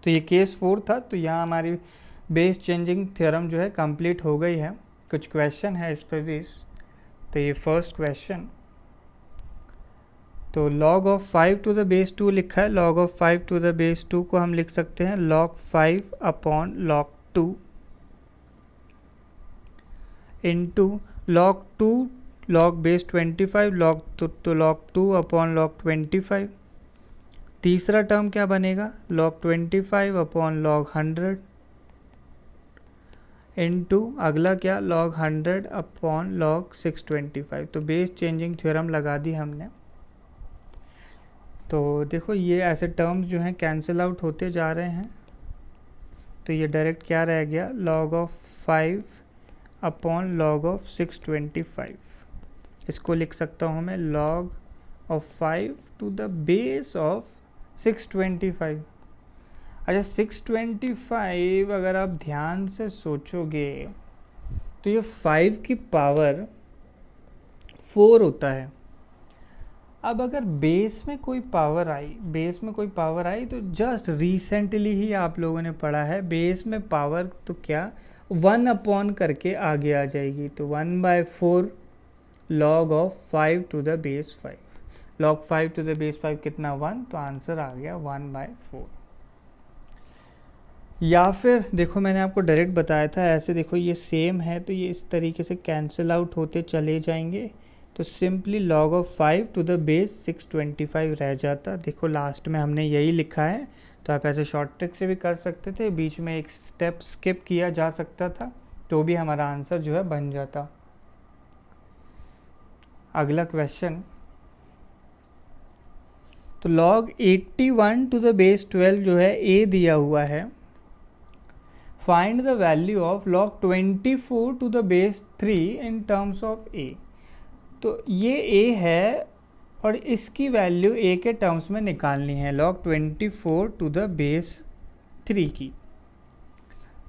S1: तो ये केस 4 था। तो यहाँ हमारी बेस चेंजिंग थ्योरम जो है कंप्लीट हो गई है। कुछ क्वेश्चन है इस पर भी। तो ये फर्स्ट क्वेश्चन, तो log of 5 to the base 2 लिखा है। log of 5 to the base 2 को हम लिख सकते हैं log 5 अपॉन log 2 into log 2 log base 25 log तो log 2 अपॉन log 25। तीसरा टर्म क्या बनेगा, log 25 अपॉन log 100 इंटू अगला क्या, log 100 अपॉन log 625। तो बेस चेंजिंग थ्योरम लगा दी हमने। तो देखो ये ऐसे टर्म्स जो हैं कैंसिल आउट होते जा रहे हैं। तो ये डायरेक्ट क्या रह गया, log ऑफ 5 अपॉन log ऑफ 625। इसको लिख सकता हूँ मैं log of 5 to the base of 625। अच्छा 625 अगर आप ध्यान से सोचोगे तो ये 5 की पावर 4 होता है। अब अगर बेस में कोई पावर आई तो जस्ट रिसेंटली ही आप लोगों ने पढ़ा है, बेस में पावर तो क्या 1 अपॉन करके आगे आ जाएगी। तो 1/4 log of 5 to the base 5, log 5 to the base 5 कितना 1, तो आंसर आ गया 1/4। या फिर देखो मैंने आपको डायरेक्ट बताया था, ऐसे देखो ये सेम है तो ये इस तरीके से कैंसिल आउट होते चले जाएंगे। तो simply log of 5 to the base 625 रह जाता। देखो लास्ट में हमने यही लिखा है, तो आप ऐसे शॉर्ट ट्रिक से भी कर सकते थे, बीच में एक स्टेप स्किप किया जा सकता था, तो भी हमारा आंसर जो है बन जाता। अगला क्वेश्चन, तो log 81 टू द बेस 12 जो है a दिया हुआ है, find the value of log 24 to the base 3 in terms of a। तो ये a है और इसकी वैल्यू a के टर्म्स में निकालनी है log 24 टू द बेस 3 की।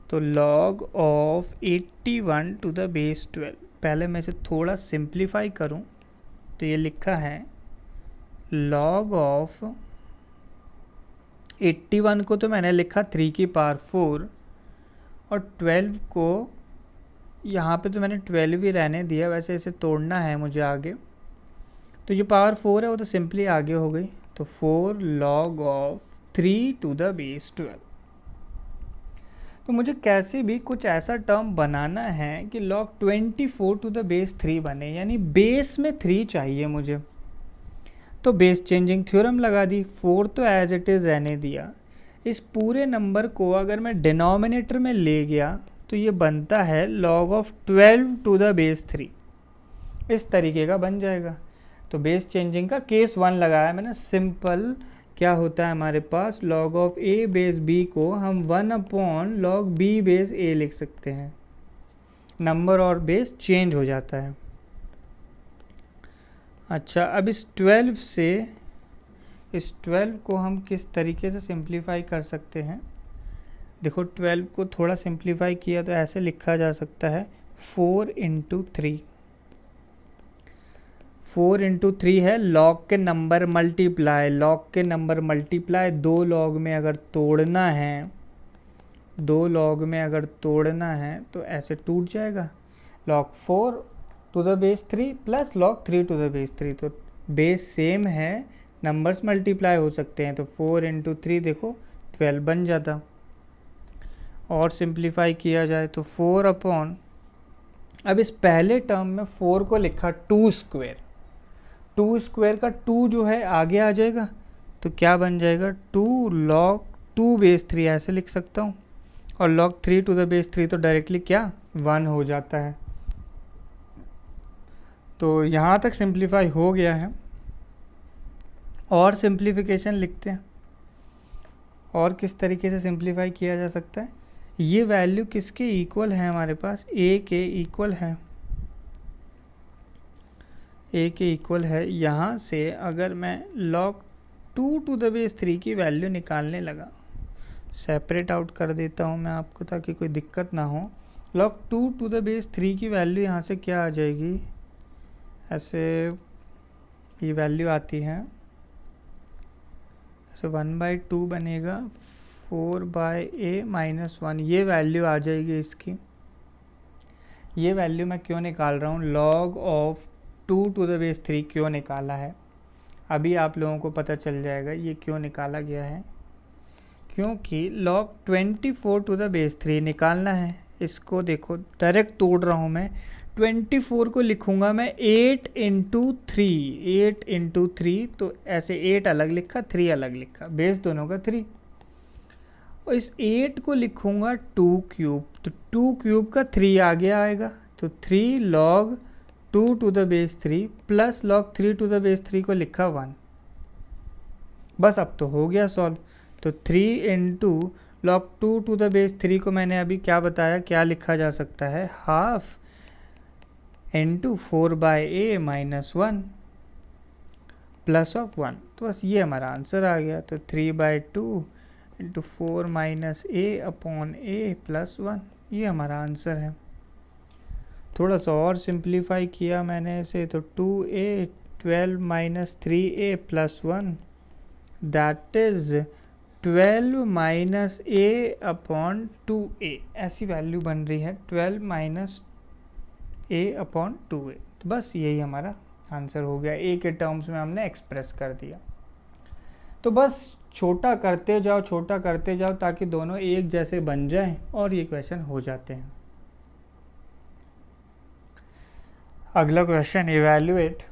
S1: तो log of 81 to the base 12, पहले मैं इसे थोड़ा सिंप्लीफाई करूं तो ये लिखा है log ऑफ 81 को तो मैंने लिखा 3 की पावर 4 और 12 को यहाँ पे तो मैंने 12 ही रहने दिया, वैसे इसे तोड़ना है मुझे आगे। तो जो पावर 4 है वो तो सिंपली आगे हो गई, तो 4 log of 3 to the base 12। तो मुझे कैसे भी कुछ ऐसा टर्म बनाना है कि log 24 टू द बेस 3 बने, यानी बेस में 3 चाहिए मुझे। तो बेस चेंजिंग थ्योरम लगा दी, 4 तो एज इट इज़ रहने दिया। इस पूरे नंबर को अगर मैं डिनोमिनेटर में ले गया तो ये बनता है log of 12 to the base 3, इस तरीके का बन जाएगा। तो बेस चेंजिंग का केस 1 लगाया मैंने, सिंपल क्या होता है हमारे पास log of a base b को हम 1 upon log b base a लिख सकते हैं, नंबर और बेस चेंज हो जाता है। अच्छा, अब इस 12 से इस 12 को हम किस तरीके से सिंप्लीफाई कर सकते हैं। देखो 12 को थोड़ा सिंप्लीफाई किया तो ऐसे लिखा जा सकता है 4 इंटू 3। 4 इंटू 3 है लॉग के नंबर मल्टीप्लाई, लॉग के नंबर मल्टीप्लाई 2 लॉग में अगर तोड़ना है, 2 लॉग में अगर तोड़ना है तो ऐसे टूट जाएगा log 4 to the base 3 plus log 3 to the base 3। तो बेस सेम है, नंबर्स मल्टीप्लाई हो सकते हैं, तो 4 इंटू 3 देखो 12 बन जाता। और सिंप्लीफाई किया जाए तो 4 अपॉन, अब इस पहले टर्म में 4 को लिखा 2 स्क्वायर, 2 स्क्वायर का 2 जो है आगे आ जाएगा, तो क्या बन जाएगा 2 log 2 बेस 3 ऐसे लिख सकता हूँ। और log 3 टू द बेस 3 तो डायरेक्टली क्या 1 हो जाता है। तो यहाँ तक सिंप्लीफाई हो गया है, और सिंप्लीफिकेशन लिखते हैं। और किस तरीके से सिंप्लीफाई किया जा सकता है, ये वैल्यू किसके इक्वल है हमारे पास, a के इक्वल है, a के इक्वल है। यहाँ से अगर मैं log 2 टू द बेस 3 की वैल्यू निकालने लगा, सेपरेट आउट कर देता हूँ मैं आपको ताकि कोई दिक्कत ना हो। log 2 टू द बेस 3 की वैल्यू यहाँ से क्या आ जाएगी, ऐसे ये वैल्यू आती है, ऐसे 1/2 बनेगा 4/a माइनस 1, ये वैल्यू आ जाएगी इसकी। ये वैल्यू मैं क्यों निकाल रहा हूँ, log of 2 to the base 3 क्यों निकाला है, अभी आप लोगों को पता चल जाएगा ये क्यों निकाला गया है। क्योंकि log 24 टू द बेस 3 निकालना है। इसको देखो डायरेक्ट तोड़ रहा हूँ मैं, 24 को लिखूँगा मैं 8 इंटू 3, 8 इंटू 3, तो ऐसे 8 अलग लिखा 3 अलग लिखा, बेस दोनों का 3। और इस 8 को लिखूँगा 2 क्यूब, तो 2 क्यूब का 3 आगे आएगा, तो 3 log 2 to the base 3 plus log 3 to the base 3 को लिखा 1। बस अब तो हो गया सॉल्व। तो 3 into log 2 to the base 3 को मैंने अभी क्या बताया, क्या लिखा जा सकता है, half into 4/a minus 1 plus of 1। तो बस ये हमारा आंसर आ गया। तो 3/2 into 4 minus a upon a plus 1, ये हमारा आंसर है। थोड़ा सा और सिंप्लीफाई किया मैंने इसे, तो 2a 12 minus 3a plus 1, that is 12 minus a upon 2a, ऐसी वैल्यू बन रही है 12 माइनस a अपॉन 2a। तो बस यही हमारा आंसर हो गया, a के टर्म्स में हमने एक्सप्रेस कर दिया। तो बस छोटा करते जाओ, छोटा करते जाओ ताकि दोनों एक जैसे बन जाएं और ये क्वेश्चन हो जाते हैं। अगला question, evaluate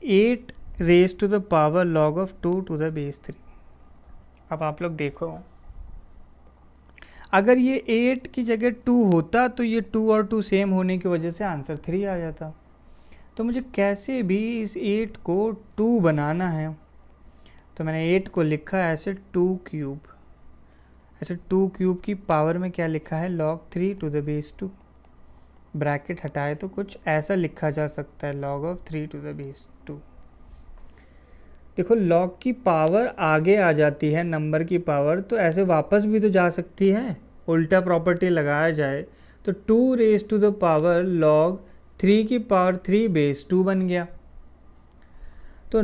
S1: 8 raise to the power log of 2 to the base 3। अब आप लोग देखो, अगर ये 8 की जगह 2 होता तो ये 2 और 2 सेम होने की वजह से आंसर 3 आ जाता। तो मुझे कैसे भी इस 8 को 2 बनाना है, तो मैंने 8 को लिखा ऐसे 2 क्यूब, ऐसे 2 क्यूब की पावर में क्या लिखा है, log 3 to the base 2, bracket हटाए तो कुछ ऐसा लिखा जा सकता है, log of 3 to the base 2। देखो log की पावर आगे आ जाती है, नंबर की पावर तो ऐसे वापस भी तो जा सकती है, उल्टा प्रॉपर्टी लगाया जाए तो 2 raise to the power log 3 की पावर 3 बेस 2 बन गया। तो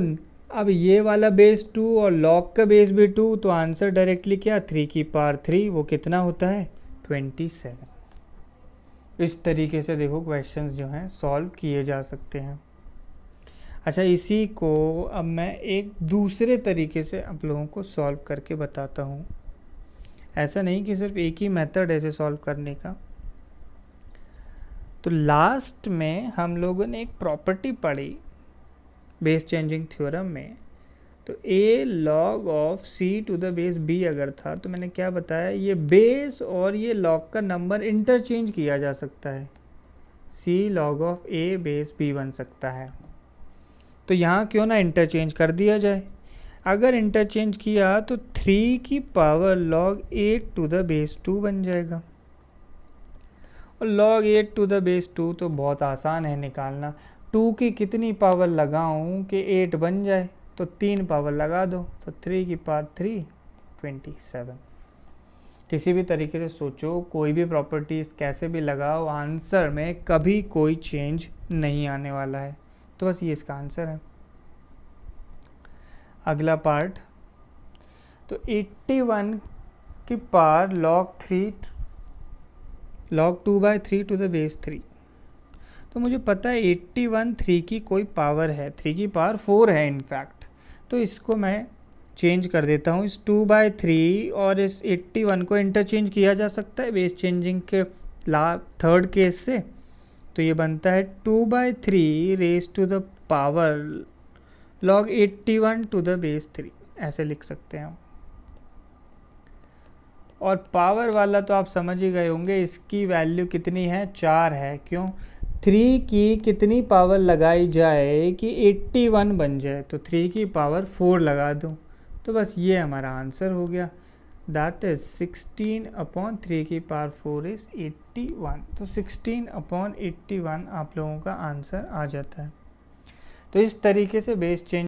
S1: अब ये वाला बेस 2 और log का बेस भी 2, तो आंसर डायरेक्टली क्या, 3 की पावर 3, वो कितना होता है, 27। इस तरीके से देखो क्वेश्चंस जो हैं सॉल्व किए जा सकते हैं। अच्छा, इसी को अब मैं एक दूसरे तरीके से आप लोगों को सॉल्व करके बताता हूँ। ऐसा नहीं कि सिर्फ एक ही मेथड है इसे सॉल्व करने का। तो लास्ट में हम लोगों ने एक प्रॉपर्टी पढ़ी बेस चेंजिंग थ्योरम में, तो a log of c to the base b अगर था तो मैंने क्या बताया, ये बेस और ये log का नंबर इंटरचेंज किया जा सकता है, c log of a base b बन सकता है। तो यहाँ क्यों ना इंटरचेंज कर दिया जाए। अगर इंटरचेंज किया तो 3 की power log 8 to the base 2 बन जाएगा, और log 8 टू द बेस 2 तो बहुत आसान है निकालना। 2 की कितनी पावर लगाऊं कि 8 बन जाए, तो 3 पावर लगा दो, तो 3 की पावर 3, 27। किसी भी तरीके से सोचो, कोई भी प्रॉपर्टीज कैसे भी लगाओ, आंसर में कभी कोई चेंज नहीं आने वाला है। तो बस ये इसका आंसर है। अगला पार्ट, तो 81 की power log 2/3 to the base 3। तो मुझे पता है 81 3 की कोई पावर है, 3 की पावर 4 है इनफैक्ट। तो इसको मैं चेंज कर देता हूँ, इस 2/3 और इस 81 को इंटरचेंज किया जा सकता है बेस चेंजिंग के थर्ड केस से। तो ये बनता है 2/3 raise to the power log 81 to the base 3, ऐसे लिख सकते हैं हम। और पावर वाला तो आप समझ ही गए होंगे, इसकी वैल्यू कितनी है, 4 है। क्यों, 3 की कितनी पावर लगाई जाए कि 81 बन जाए, तो 3 की पावर 4 लगा दूँ, तो बस ये हमारा आंसर हो गया। दैट इज 16/3 की पावर 4 इज 81। तो 16/81 आप लोगों का आंसर आ जाता है। तो इस तरीके से बेस चेंज